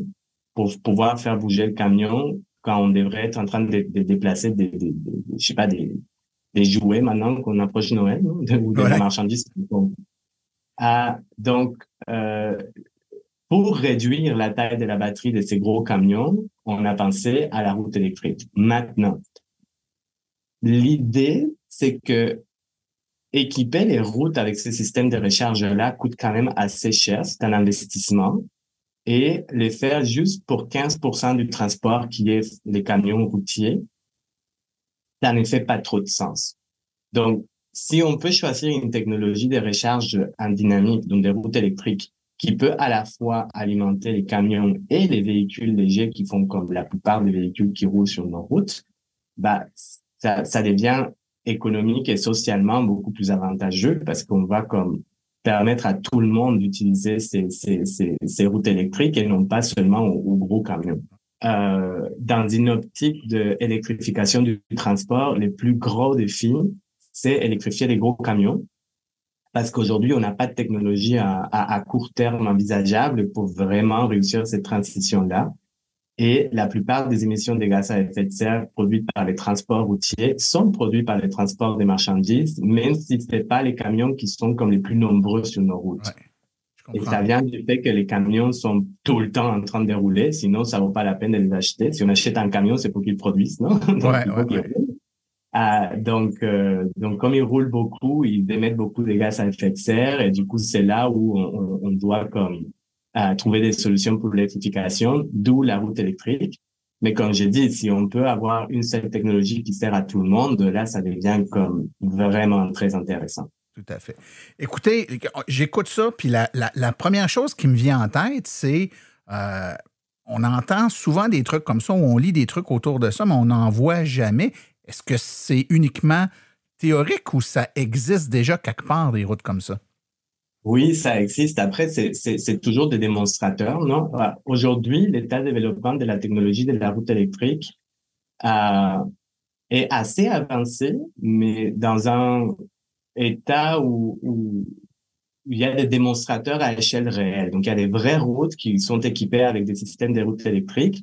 pour pouvoir faire bouger le camion quand on devrait être en train de déplacer je sais pas, des jouets maintenant qu'on approche Noël, non? Ou des marchandises. Donc, pour réduire la taille de la batterie de ces gros camions, on a pensé à la route électrique. Maintenant, l'idée, c'est que équiper les routes avec ce système de recharge-là coûte quand même assez cher. C'est un investissement. Et les faire juste pour 15% du transport qui est les camions routiers, ça ne fait pas trop de sens. Donc, si on peut choisir une technologie de recharge en dynamique, donc des routes électriques, qui peut à la fois alimenter les camions et les véhicules légers qui font comme la plupart des véhicules qui roulent sur nos routes, ça devient économique et socialement beaucoup plus avantageux parce qu'on va comme permettre à tout le monde d'utiliser ces routes électriques et non pas seulement aux gros camions. Dans une optique de électrification du transport, les plus gros défis, c'est électrifier les gros camions. Parce qu'aujourd'hui, on n'a pas de technologie à court terme envisageable pour vraiment réussir cette transition-là. Et la plupart des émissions de gaz à effet de serre produites par les transports routiers sont produites par les transports des marchandises, même si ce n'est pas les camions qui sont comme les plus nombreux sur nos routes. Et ça vient du fait que les camions sont tout le temps en train de rouler, sinon ça vaut pas la peine de les acheter. Si on achète un camion, c'est pour qu'ils produisent, non? Donc, comme ils roulent beaucoup, ils émettent beaucoup de gaz à effet de serre et du coup, c'est là où on doit trouver des solutions pour l'électrification, d'où la route électrique. Mais comme j'ai dit, si on peut avoir une seule technologie qui sert à tout le monde, là, ça devient comme vraiment très intéressant. Tout à fait. Écoutez, j'écoute ça, puis la première chose qui me vient en tête, c'est on entend souvent des trucs comme ça, où on lit des trucs autour de ça, mais on n'en voit jamais. Est-ce que c'est uniquement théorique ou ça existe déjà quelque part, des routes comme ça? Oui, ça existe. Après, c'est toujours des démonstrateurs, non? Aujourd'hui, l'état de développement de la technologie de la route électrique est assez avancé, mais dans un état où il y a des démonstrateurs à échelle réelle. Donc, il y a des vraies routes qui sont équipées avec des systèmes de routes électriques,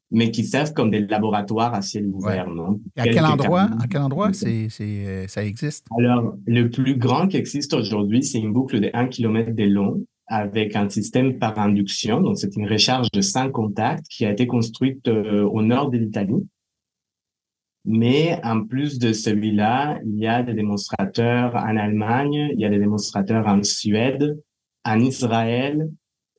mais qui servent comme des laboratoires à ciel ouvert, non? À quel endroit ça existe? Alors, le plus grand qui existe aujourd'hui, c'est une boucle de 1 km de long avec un système par induction. Donc, c'est une recharge de 5 contacts qui a été construite au nord de l'Italie. Mais en plus de celui-là, il y a des démonstrateurs en Allemagne, il y a des démonstrateurs en Suède, en Israël,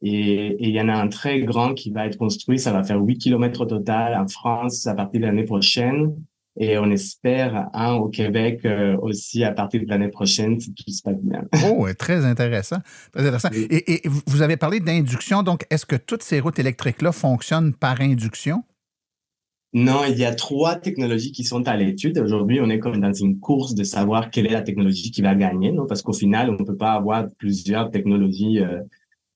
et il y en a un très grand qui va être construit. Ça va faire 8 km au total en France à partir de l'année prochaine. Et on espère un au Québec aussi à partir de l'année prochaine, si tout se passe bien. Oh, très intéressant. Très intéressant. Et vous avez parlé d'induction. Donc, est-ce que toutes ces routes électriques-là fonctionnent par induction? Non, il y a 3 technologies qui sont à l'étude. Aujourd'hui, on est comme dans une course de savoir quelle est la technologie qui va gagner, non? Parce qu'au final, on ne peut pas avoir plusieurs technologies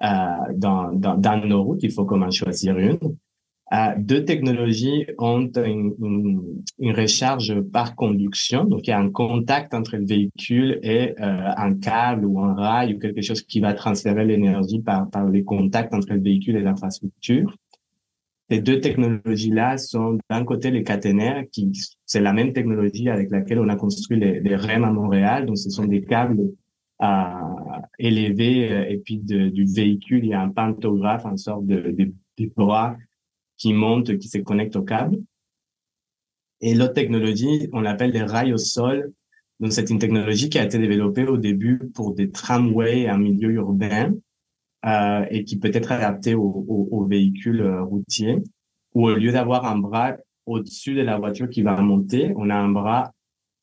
dans nos routes. Il faut comme en choisir une. 2 technologies ont une recharge par conduction. Donc, il y a un contact entre le véhicule et un câble ou un rail ou quelque chose qui va transférer l'énergie par les contacts entre le véhicule et l'infrastructure. Ces 2 technologies-là sont d'un côté les caténaires, c'est la même technologie avec laquelle on a construit les REM à Montréal. Donc, ce sont des câbles élevés et puis du véhicule, il y a un pantographe, une sorte de bras qui monte, qui se connecte au câble. Et l'autre technologie, on l'appelle les rails au sol. Donc, c'est une technologie qui a été développée au début pour des tramways en milieu urbain. et qui peut être adapté aux véhicules routiers, où au lieu d'avoir un bras au-dessus de la voiture qui va monter, on a un bras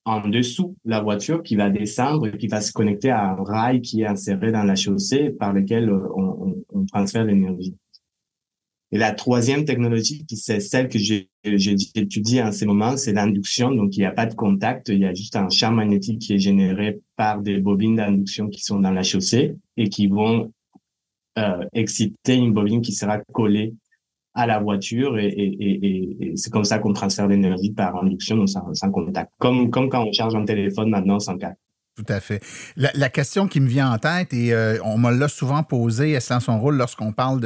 en dessous de la voiture qui va descendre et qui va se connecter à un rail qui est inséré dans la chaussée par lequel on transfère l'énergie. Et la troisième technologie, c'est celle que j'étudie en ce moment, c'est l'induction. Donc, il n'y a pas de contact, il y a juste un champ magnétique qui est généré par des bobines d'induction qui sont dans la chaussée et qui vont exciter une bobine qui sera collée à la voiture et c'est comme ça qu'on transfère l'énergie par induction, donc sans contact. Comme quand on charge un téléphone maintenant sans câble. Tout à fait. La question qui me vient en tête, et on me l'a souvent posée, elle son rôle lorsqu'on parle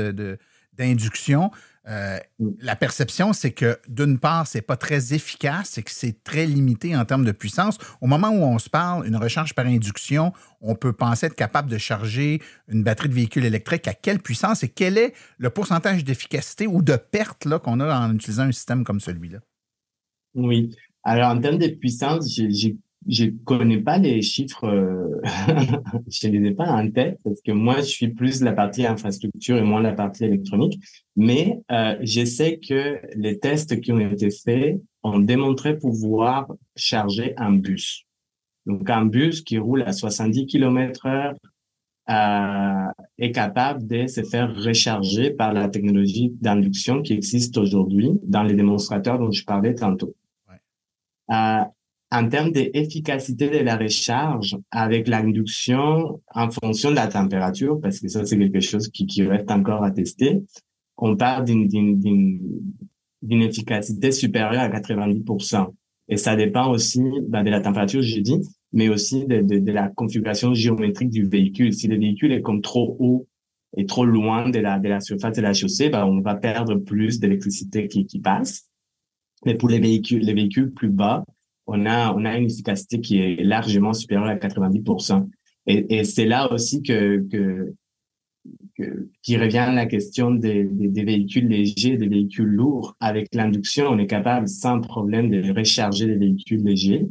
d'induction. La perception, c'est que d'une part, c'est pas très efficace et que c'est très limité en termes de puissance. Au moment où on se parle, une recharge par induction, on peut penser être capable de charger une batterie de véhicule électrique à quelle puissance et quel est le pourcentage d'efficacité ou de perte là, qu'on a en utilisant un système comme celui-là? Oui. Alors, en termes de puissance, je connais pas les chiffres, je les ai pas en tête parce que moi, je suis plus la partie infrastructure et moins la partie électronique. Mais je sais que les tests qui ont été faits ont démontré pouvoir charger un bus. Donc, un bus qui roule à 70 km/h est capable de se faire recharger par la technologie d'induction qui existe aujourd'hui dans les démonstrateurs dont je parlais tantôt. Ouais. En termes d'efficacité de la recharge avec l'induction en fonction de la température, parce que ça, c'est quelque chose qui reste encore à tester, on parle d'une efficacité supérieure à 90%. Et ça dépend aussi de la température, j'ai dit, mais aussi de la configuration géométrique du véhicule. Si le véhicule est comme trop haut et trop loin de la surface de la chaussée, on va perdre plus d'électricité qui passe. Mais pour les véhicules plus bas, on a une efficacité qui est largement supérieure à 90%. Et c'est là aussi qui revient à la question des véhicules légers, des véhicules lourds. Avec l'induction, on est capable sans problème de recharger les véhicules légers.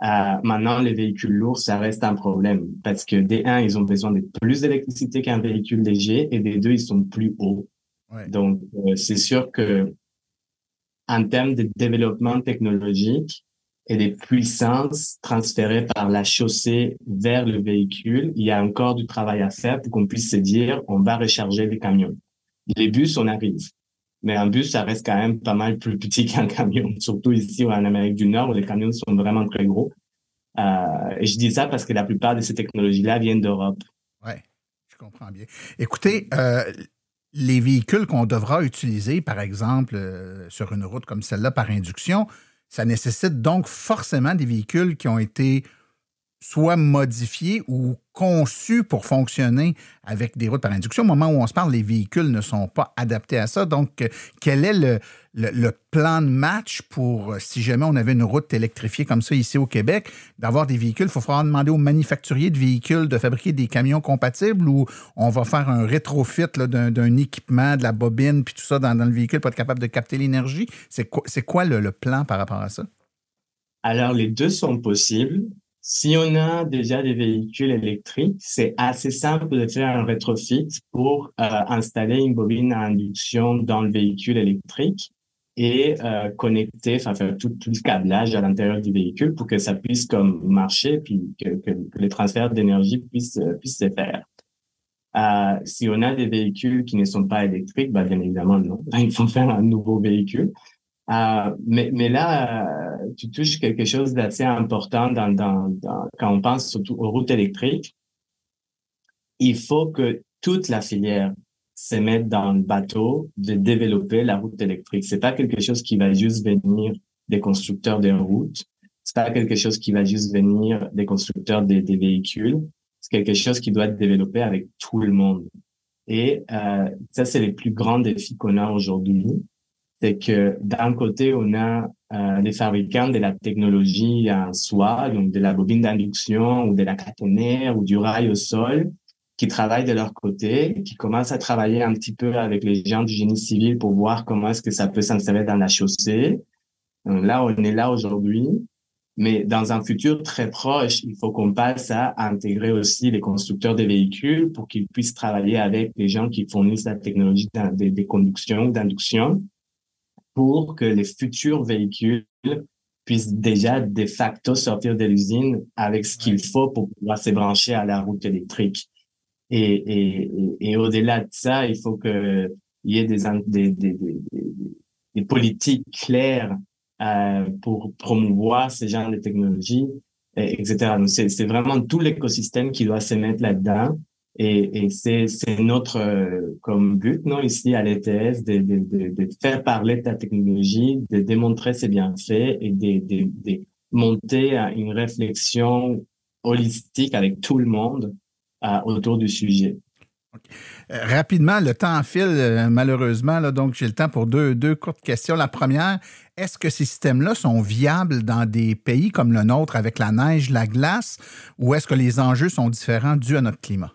Maintenant, les véhicules lourds, ça reste un problème parce que des un, ils ont besoin de plus d'électricité qu'un véhicule léger et des deux, ils sont plus hauts. Ouais. Donc, c'est sûr que en termes de développement technologique, et des puissances transférées par la chaussée vers le véhicule, il y a encore du travail à faire pour qu'on puisse se dire, on va recharger les camions. Les bus, on arrive. Mais un bus, ça reste quand même pas mal plus petit qu'un camion, surtout ici en Amérique du Nord où les camions sont vraiment très gros. Et je dis ça parce que la plupart de ces technologies-là viennent d'Europe. Oui, je comprends bien. Écoutez, les véhicules qu'on devra utiliser, par exemple, sur une route comme celle-là par induction, ça nécessite donc forcément des véhicules qui ont été soit modifiés ou conçus pour fonctionner avec des routes par induction. Au moment où on se parle, les véhicules ne sont pas adaptés à ça. Donc, quel est le plan de match pour, si jamais on avait une route électrifiée comme ça ici au Québec, d'avoir des véhicules? Il faut falloir demander aux manufacturiers de véhicules de fabriquer des camions compatibles ou on va faire un rétrofit là, d'un équipement, de la bobine, puis tout ça dans le véhicule pour être capable de capter l'énergie? C'est quoi le plan par rapport à ça? Alors, les deux sont possibles. Si on a déjà des véhicules électriques, c'est assez simple de faire un rétrofit pour installer une bobine à induction dans le véhicule électrique et connecter, faire tout le câblage à l'intérieur du véhicule pour que ça puisse comme marcher puis que les transferts d'énergie puissent se faire. Si on a des véhicules qui ne sont pas électriques, bien évidemment non, il faut faire un nouveau véhicule. Mais là, tu touches quelque chose d'assez important quand on pense surtout aux routes électriques. Il faut que toute la filière se mette dans le bateau de développer la route électrique. C'est pas quelque chose qui va juste venir des constructeurs de routes. C'est pas quelque chose qui va juste venir des constructeurs des véhicules. C'est quelque chose qui doit être développé avec tout le monde. Et ça, c'est les plus grands défis qu'on a aujourd'hui. C'est que d'un côté, on a les fabricants de la technologie en soi, donc de la bobine d'induction ou de la caténaire ou du rail au sol, qui travaillent de leur côté, qui commencent à travailler un petit peu avec les gens du génie civil pour voir comment est-ce que ça peut s'insérer dans la chaussée. Donc là, on est là aujourd'hui. Mais dans un futur très proche, il faut qu'on passe à intégrer aussi les constructeurs de véhicules pour qu'ils puissent travailler avec les gens qui fournissent la technologie de conduction, d'induction, pour que les futurs véhicules puissent déjà de facto sortir de l'usine avec ce qu'il faut pour pouvoir se brancher à la route électrique. Et au-delà de ça, il faut que il y ait des politiques claires pour promouvoir ce genre de technologies, etc. Donc c'est vraiment tout l'écosystème qui doit se mettre là-dedans. Et c'est notre comme but, non, ici à l'ETS, de faire parler de la technologie, de démontrer ses bienfaits et de monter à une réflexion holistique avec tout le monde autour du sujet. Rapidement, le temps file malheureusement, là, donc j'ai le temps pour deux courtes questions. La première, est-ce que ces systèmes-là sont viables dans des pays comme le nôtre avec la neige, la glace, ou est-ce que les enjeux sont différents dus à notre climat?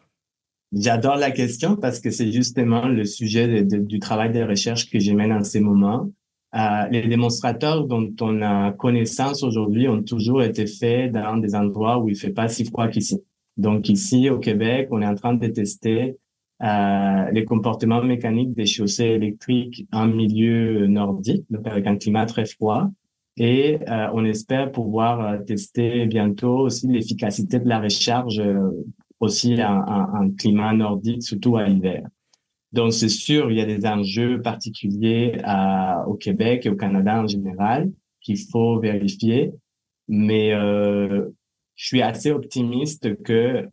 J'adore la question parce que c'est justement le sujet du travail de recherche que je mène en ces moments. Les démonstrateurs dont on a connaissance aujourd'hui ont toujours été faits dans des endroits où il fait pas si froid qu'ici. Donc ici, au Québec, on est en train de tester les comportements mécaniques des chaussées électriques en milieu nordique, donc avec un climat très froid. Et on espère pouvoir tester bientôt aussi l'efficacité de la recharge aussi en climat nordique, surtout à l'hiver. Donc, c'est sûr, il y a des enjeux particuliers au Québec et au Canada en général qu'il faut vérifier. Mais je suis assez optimiste que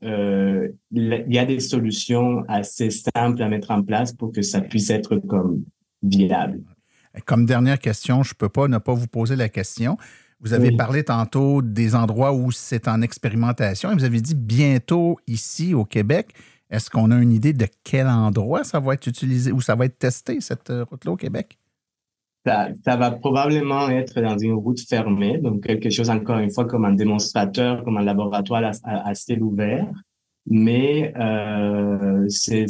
il y a des solutions assez simples à mettre en place pour que ça puisse être comme viable. Comme dernière question, je ne peux pas ne pas vous poser la question. Vous avez parlé tantôt des endroits où c'est en expérimentation et vous avez dit bientôt ici au Québec. Est-ce qu'on a une idée de quel endroit ça va être utilisé ou ça va être testé, cette route-là au Québec? Ça va probablement être dans une route fermée, donc quelque chose encore une fois comme un démonstrateur, comme un laboratoire à ciel ouvert. Mais c'est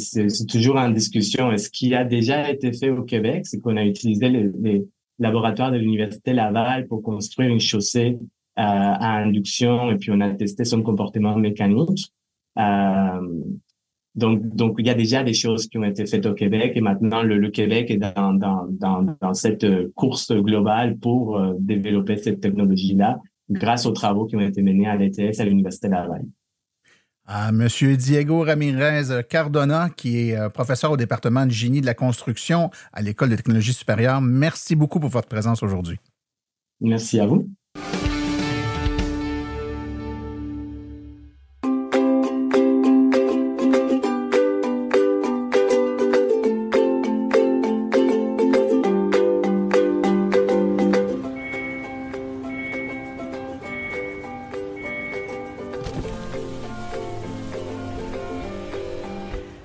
toujours en discussion. Et ce qui a déjà été fait au Québec, c'est qu'on a utilisé les laboratoires de l'Université Laval pour construire une chaussée à induction et puis on a testé son comportement mécanique. Donc il y a déjà des choses qui ont été faites au Québec et maintenant le Québec est dans cette course globale pour développer cette technologie-là grâce aux travaux qui ont été menés à l'ETS à l'Université Laval. Monsieur Diego Ramirez Cardona, qui est professeur au département de génie de la construction à l'École de technologie supérieure, merci beaucoup pour votre présence aujourd'hui. Merci à vous.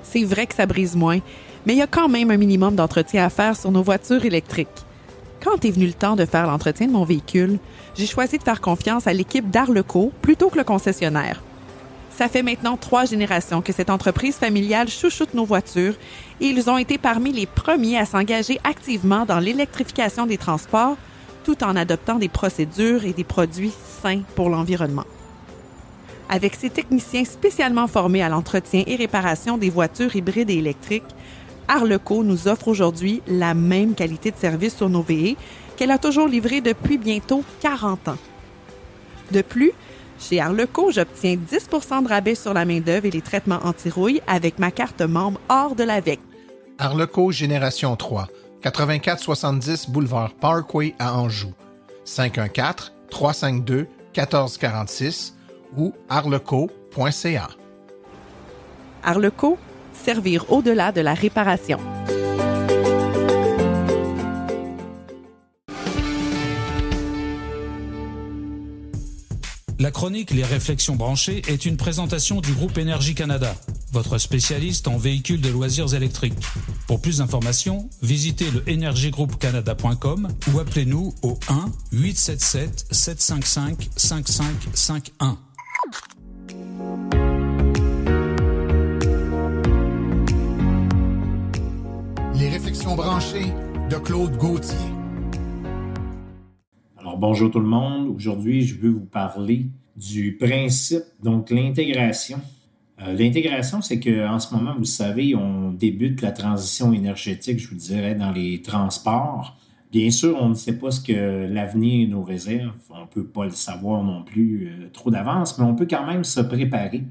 C'est vrai que ça brise moins, mais il y a quand même un minimum d'entretien à faire sur nos voitures électriques. Quand est venu le temps de faire l'entretien de mon véhicule, j'ai choisi de faire confiance à l'équipe d'Arleco plutôt que le concessionnaire. Ça fait maintenant 3 générations que cette entreprise familiale chouchoute nos voitures et ils ont été parmi les premiers à s'engager activement dans l'électrification des transports tout en adoptant des procédures et des produits sains pour l'environnement. Avec ses techniciens spécialement formés à l'entretien et réparation des voitures hybrides et électriques, Arleco nous offre aujourd'hui la même qualité de service sur nos VE qu'elle a toujours livré depuis bientôt 40 ans. De plus, chez Arleco, j'obtiens 10 % de rabais sur la main-d'œuvre et les traitements anti-rouille avec ma carte membre hors de l'AVEC. Arleco Génération 3, 8470 Boulevard Parkway à Anjou. 514-352-1446 ou arleco.ca. Arleco, servir au-delà de la réparation. La chronique Les Réflexions branchées est une présentation du groupe Énergie Canada, votre spécialiste en véhicules de loisirs électriques. Pour plus d'informations, visitez le energygroupcanada.com ou appelez-nous au 1-877-755-5551. Les Réflexions branchées de Claude Gauthier. Alors bonjour tout le monde. Aujourd'hui, je veux vous parler du principe, donc l'intégration. L'intégration, c'est qu'en ce moment, vous savez, on débute la transition énergétique, je vous dirais, dans les transports. Bien sûr, on ne sait pas ce que l'avenir nous réserve. On ne peut pas le savoir non plus trop d'avance, mais on peut quand même se préparer.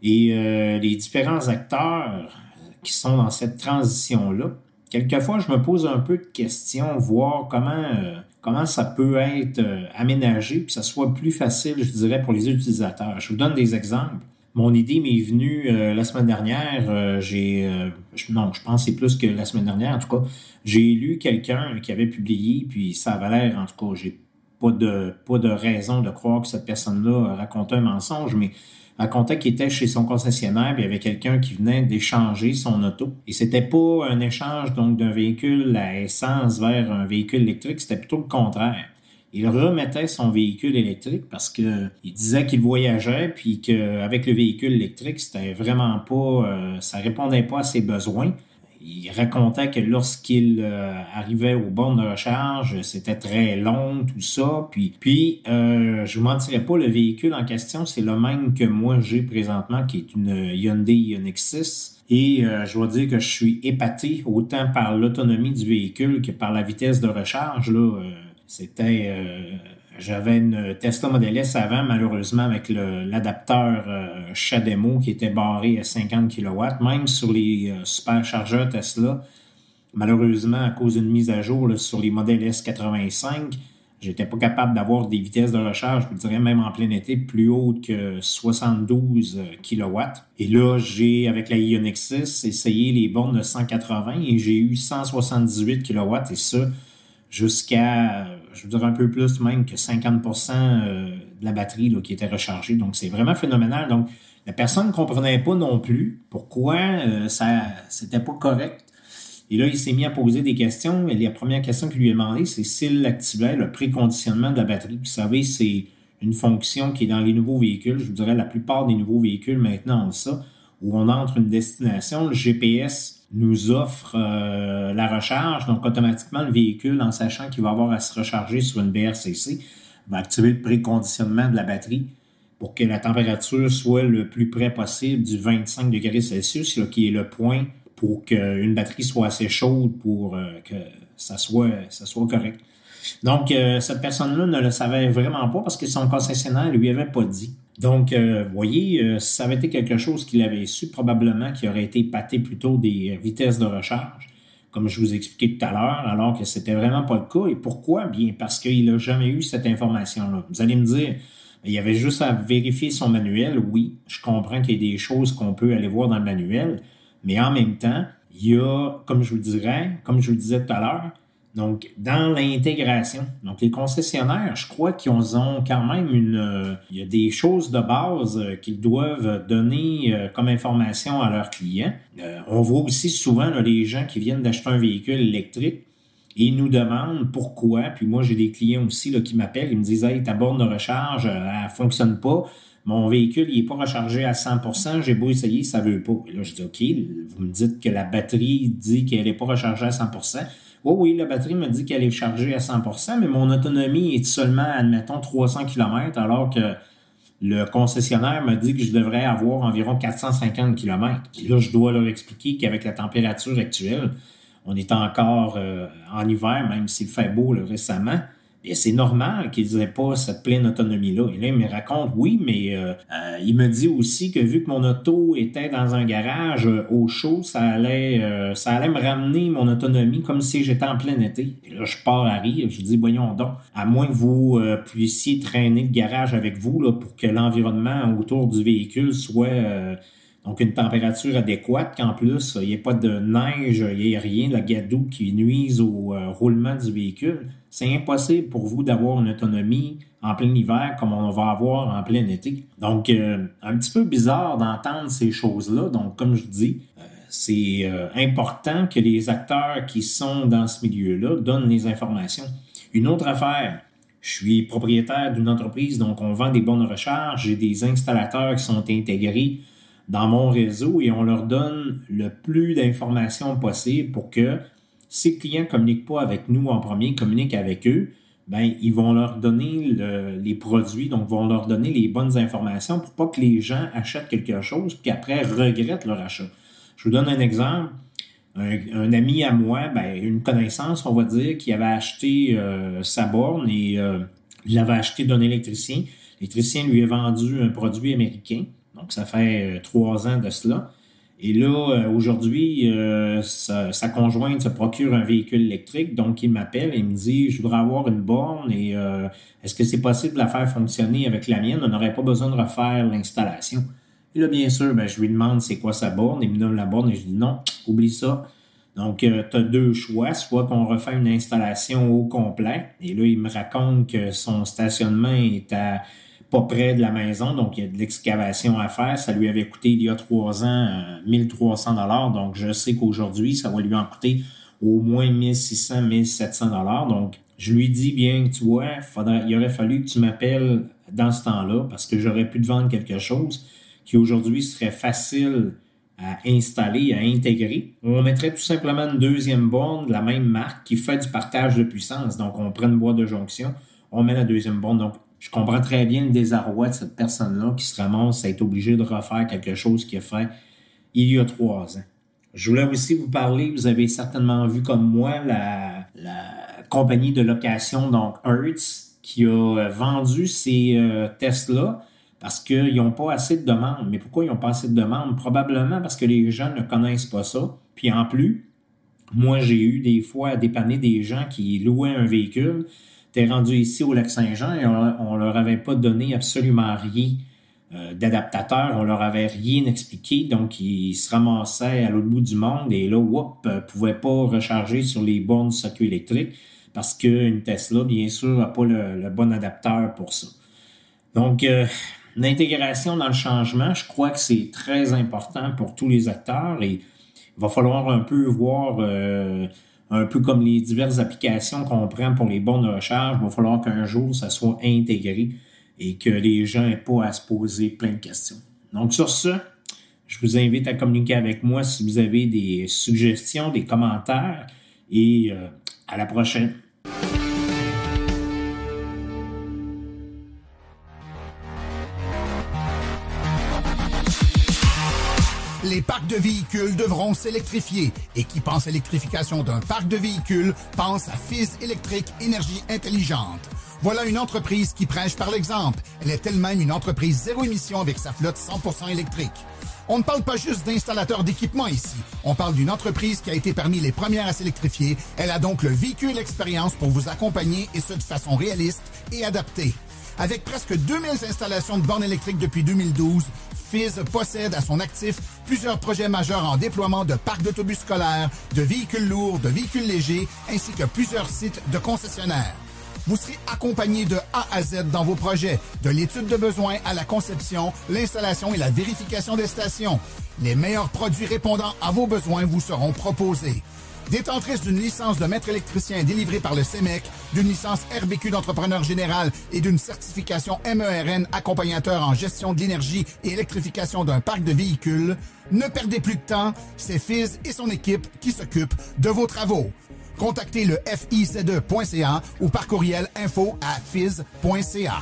Et les différents acteurs qui sont dans cette transition-là, quelquefois, je me pose un peu de questions, voir comment ça peut être aménagé, puis que ça soit plus facile, je dirais, pour les utilisateurs. Je vous donne des exemples. Mon idée m'est venue la semaine dernière. Je pense que c'est plus que la semaine dernière. En tout cas, j'ai lu quelqu'un qui avait publié, puis ça avait l'air, en tout cas, j'ai pas de raison de croire que cette personne-là racontait un mensonge, mais racontait qu'il était chez son concessionnaire, puis il y avait quelqu'un qui venait d'échanger son auto. Et c'était pas un échange donc d'un véhicule à essence vers un véhicule électrique, c'était plutôt le contraire. Il remettait son véhicule électrique parce que il disait qu'il voyageait puis qu'avec le véhicule électrique, c'était vraiment pas, ça répondait pas à ses besoins. Il racontait que lorsqu'il arrivait aux bornes de recharge, c'était très long, tout ça. Puis je vous mentirais pas, le véhicule en question, c'est le même que moi j'ai présentement, qui est une Hyundai Ioniq 6. Et je dois dire que je suis épaté autant par l'autonomie du véhicule que par la vitesse de recharge, là. J'avais une Tesla Model S avant, malheureusement, avec l'adapteur CHAdeMO qui était barré à 50 kW. Même sur les superchargeurs Tesla, malheureusement, à cause d'une mise à jour là, sur les modèles S85, j'étais pas capable d'avoir des vitesses de recharge, je vous dirais même en plein été, plus hautes que 72 kW. Et là, j'ai, avec la Ioniq 6, essayé les bornes de 180 et j'ai eu 178 kW et ça, jusqu'à, je vous dirais un peu plus même que 50% de la batterie là, qui était rechargée. Donc, c'est vraiment phénoménal. Donc, la personne ne comprenait pas non plus pourquoi c'était pas correct. Et là, il s'est mis à poser des questions. Et la première question qu'il lui a demandé, c'est s'il activait le préconditionnement de la batterie. Vous savez, c'est une fonction qui est dans les nouveaux véhicules. Je vous dirais, la plupart des nouveaux véhicules maintenant ont ça, où on entre une destination, le GPS nous offre la recharge. Donc, automatiquement, le véhicule, en sachant qu'il va avoir à se recharger sur une BRCC, va activer le préconditionnement de la batterie pour que la température soit le plus près possible du 25 degrés Celsius, là, qui est le point pour qu'une batterie soit assez chaude pour que ça soit correct. Donc, cette personne-là ne le savait vraiment pas parce que son concessionnaire lui avait pas dit. Donc, vous voyez, si ça avait été quelque chose qu'il avait su, probablement qu'il aurait été épaté plutôt des vitesses de recharge, comme je vous expliquais tout à l'heure, alors que c'était vraiment pas le cas. Et pourquoi? Bien, parce qu'il n'a jamais eu cette information-là. Vous allez me dire, il avait juste à vérifier son manuel. Oui, je comprends qu'il y a des choses qu'on peut aller voir dans le manuel, mais en même temps, il y a, comme je vous le disais tout à l'heure, donc, dans l'intégration, donc les concessionnaires, je crois qu'ils ont quand même il y a des choses de base qu'ils doivent donner comme information à leurs clients. On voit aussi souvent là, les gens qui viennent d'acheter un véhicule électrique et ils nous demandent pourquoi. Puis moi, j'ai des clients aussi là, qui m'appellent, ils me disent « Hey, ta borne de recharge, elle fonctionne pas. Mon véhicule, il est pas rechargé à 100%, j'ai beau essayer, ça veut pas. » Et là, je dis « OK, vous me dites que la batterie dit qu'elle est pas rechargée à 100%. » Oui, la batterie me dit qu'elle est chargée à 100%, mais mon autonomie est seulement, admettons, 300 km, alors que le concessionnaire me dit que je devrais avoir environ 450 km. Et là, je dois leur expliquer qu'avec la température actuelle, on est encore en hiver, même s'il fait beau là, récemment, et c'est normal qu'ils n'aient pas cette pleine autonomie-là. Et là, il me raconte, oui, mais il me dit aussi que vu que mon auto était dans un garage au chaud, ça allait me ramener mon autonomie comme si j'étais en plein été. Et là, je pars à rire, je dis, voyons donc, à moins que vous puissiez traîner le garage avec vous là, pour que l'environnement autour du véhicule soit donc une température adéquate, qu'en plus, il n'y ait pas de neige, il n'y ait rien, de gadoue qui nuise au roulement du véhicule. C'est impossible pour vous d'avoir une autonomie en plein hiver comme on va avoir en plein été. Donc, un petit peu bizarre d'entendre ces choses-là. Donc, comme je dis, c'est important que les acteurs qui sont dans ce milieu-là donnent les informations. Une autre affaire, je suis propriétaire d'une entreprise, donc on vend des bornes de recharge. J'ai des installateurs qui sont intégrés dans mon réseau et on leur donne le plus d'informations possible pour que ces clients ne communiquent pas avec nous en premier, communiquent avec eux ben ils vont leur donner les produits, donc vont leur donner les bonnes informations pour pas que les gens achètent quelque chose puis qu'après regrettent leur achat. Je vous donne un exemple. Un ami à moi, ben, une connaissance, on va dire, qui avait acheté sa borne et il l'avait acheté d'un électricien. L'électricien lui a vendu un produit américain. Donc, ça fait 3 ans de cela. Et là, aujourd'hui, sa conjointe se procure un véhicule électrique. Donc, il m'appelle et il me dit, je voudrais avoir une borne et est-ce que c'est possible de la faire fonctionner avec la mienne? On n'aurait pas besoin de refaire l'installation. Et là, bien sûr, ben, je lui demande c'est quoi sa borne. Il me donne la borne et je dis non, oublie ça. Donc, tu as 2 choix. Soit qu'on refait une installation au complet. Et là, il me raconte que son stationnement est pas près de la maison. Donc, il y a de l'excavation à faire. Ça lui avait coûté il y a 3 ans 1300 $. Donc, je sais qu'aujourd'hui, ça va lui en coûter au moins 1600, 1700 $. Donc, je lui dis bien, tu vois, il aurait fallu que tu m'appelles dans ce temps-là parce que j'aurais pu te vendre quelque chose qui aujourd'hui serait facile à installer, à intégrer. On mettrait tout simplement une deuxième borne de la même marque qui fait du partage de puissance. Donc, on prend une boîte de jonction, on met la deuxième borne. Donc, je comprends très bien le désarroi de cette personne-là qui se ramasse à être obligée de refaire quelque chose qu'il a fait il y a 3 ans. Je voulais aussi vous parler, vous avez certainement vu comme moi la compagnie de location, donc Hertz, qui a vendu ces Tesla parce qu'ils n'ont pas assez de demandes. Mais pourquoi ils n'ont pas assez de demandes? Probablement parce que les gens ne connaissent pas ça. Puis en plus, moi, j'ai eu des fois à dépanner des gens qui louaient un véhicule. T'es rendu ici au Lac-Saint-Jean et on leur avait pas donné absolument rien d'adaptateur. On leur avait rien expliqué. Donc, ils se ramassaient à l'autre bout du monde et là, pouvaient pas recharger sur les bornes circuit électrique parce qu'une Tesla, bien sûr, n'a pas le bon adapteur pour ça. Donc, l'intégration dans le changement, je crois que c'est très important pour tous les acteurs et il va falloir un peu voir, un peu comme les diverses applications qu'on prend pour les bornes de recharge, il va falloir qu'un jour, ça soit intégré et que les gens n'aient pas à se poser plein de questions. Donc, sur ce, je vous invite à communiquer avec moi si vous avez des suggestions, des commentaires et à la prochaine. Les parcs de véhicules devront s'électrifier. Et qui pense électrification d'un parc de véhicules pense à Fizz Électrique Énergie Intelligente. Voilà une entreprise qui prêche par l'exemple. Elle est elle-même une entreprise zéro émission avec sa flotte 100% électrique. On ne parle pas juste d'installateurs d'équipements ici. On parle d'une entreprise qui a été parmi les premières à s'électrifier. Elle a donc le véhicule expérience pour vous accompagner et ce de façon réaliste et adaptée. Avec presque 2000 installations de bornes électriques depuis 2012, Fizz possède à son actif plusieurs projets majeurs en déploiement de parcs d'autobus scolaires, de véhicules lourds, de véhicules légers, ainsi que plusieurs sites de concessionnaires. Vous serez accompagné de A à Z dans vos projets, de l'étude de besoins à la conception, l'installation et la vérification des stations. Les meilleurs produits répondant à vos besoins vous seront proposés. Détentrice d'une licence de maître électricien délivrée par le CEMEC, d'une licence RBQ d'entrepreneur général et d'une certification MERN accompagnateur en gestion de l'énergie et électrification d'un parc de véhicules, ne perdez plus de temps, c'est Fizz et son équipe qui s'occupent de vos travaux. Contactez le FIC2.ca ou par courriel info@fizz.ca.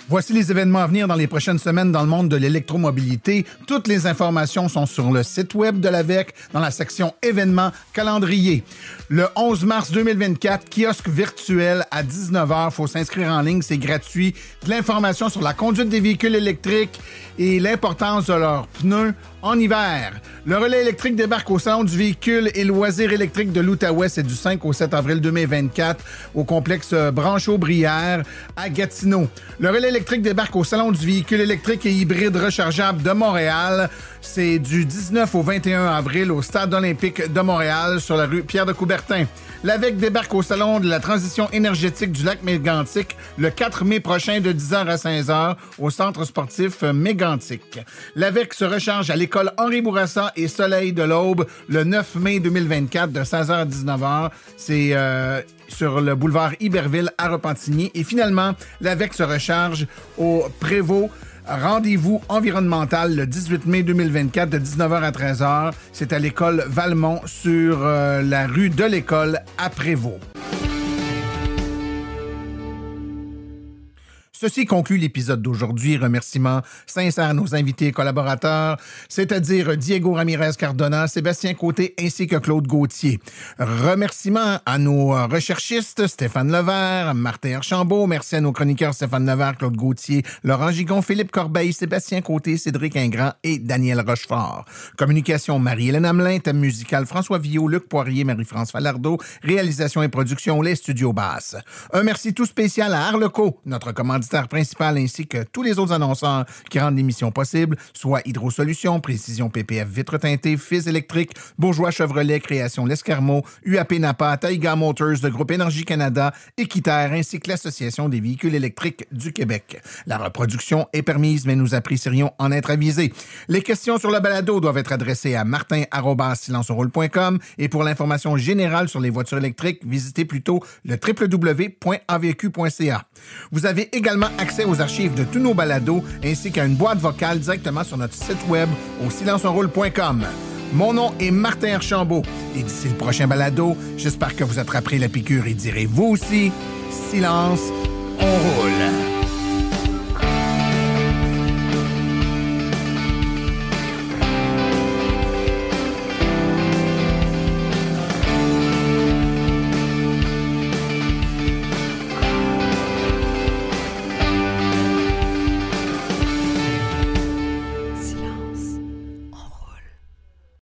Voici les événements à venir dans les prochaines semaines dans le monde de l'électromobilité. Toutes les informations sont sur le site web de l'AVEC dans la section événements calendrier. Le 11 mars 2024, kiosque virtuel à 19h. Il faut s'inscrire en ligne, c'est gratuit. De l'information sur la conduite des véhicules électriques et l'importance de leurs pneus en hiver. Le relais électrique débarque au Salon du véhicule et loisirs électriques de l'Outaouais. C'est du 5 au 7 avril 2024 au complexe Branchot-Brière à Gatineau. Le relais électrique débarque au Salon du véhicule électrique et hybride rechargeable de Montréal. C'est du 19 au 21 avril au Stade olympique de Montréal sur la rue Pierre-de-Coubertin. L'AVEC débarque au Salon de la transition énergétique du lac Mégantic le 4 mai prochain de 10h à 15h au Centre sportif Mégantic. L'AVEC se recharge à l'école Henri Bourassa et Soleil de l'Aube le 9 mai 2024 de 16h à 19h. C'est sur le boulevard Iberville à Repentigny. Et finalement, l'AVEC se recharge au Prévost Rendez-vous environnemental le 18 mai 2024 de 19h à 13h. C'est à l'école Valmont sur la rue de l'école à Prévost. Ceci conclut l'épisode d'aujourd'hui. Remerciements sincères à nos invités et collaborateurs, c'est-à-dire Diego Ramirez Cardona, Sébastien Côté ainsi que Claude Gauthier. Remerciements à nos recherchistes, Stéphane Levert, Martin Archambault. Merci à nos chroniqueurs Stéphane Levert, Claude Gauthier, Laurent Gigon, Philippe Corbeil, Sébastien Côté, Cédric Ingrand et Daniel Rochefort. Communication, Marie-Hélène Hamelin. Thème musical, François Villot, Luc Poirier, Marie-France Falardeau. Réalisation et production, les Studios Basses. Un merci tout spécial à Arleco, notre commanditaire principal, ainsi que tous les autres annonceurs qui rendent l'émission possible, soit Hydro Solutions, Précision PPF Vitre Teintée, Fils Électrique, Bourgeois Chevrolet, Création L'Escarmot, UAP Napa, Taiga Motors, le groupe Énergie Canada, Équiterre, ainsi que l'Association des véhicules électriques du Québec. La reproduction est permise, mais nous apprécierions en être avisés. Les questions sur le balado doivent être adressées à martin@silenceonroule.com et pour l'information générale sur les voitures électriques, visitez plutôt le www.avq.ca. Vous avez également accès aux archives de tous nos balados ainsi qu'à une boîte vocale directement sur notre site web au silenceonroule.com. Mon nom est Martin Archambault et d'ici le prochain balado, j'espère que vous attraperez la piqûre et direz vous aussi, silence, on roule.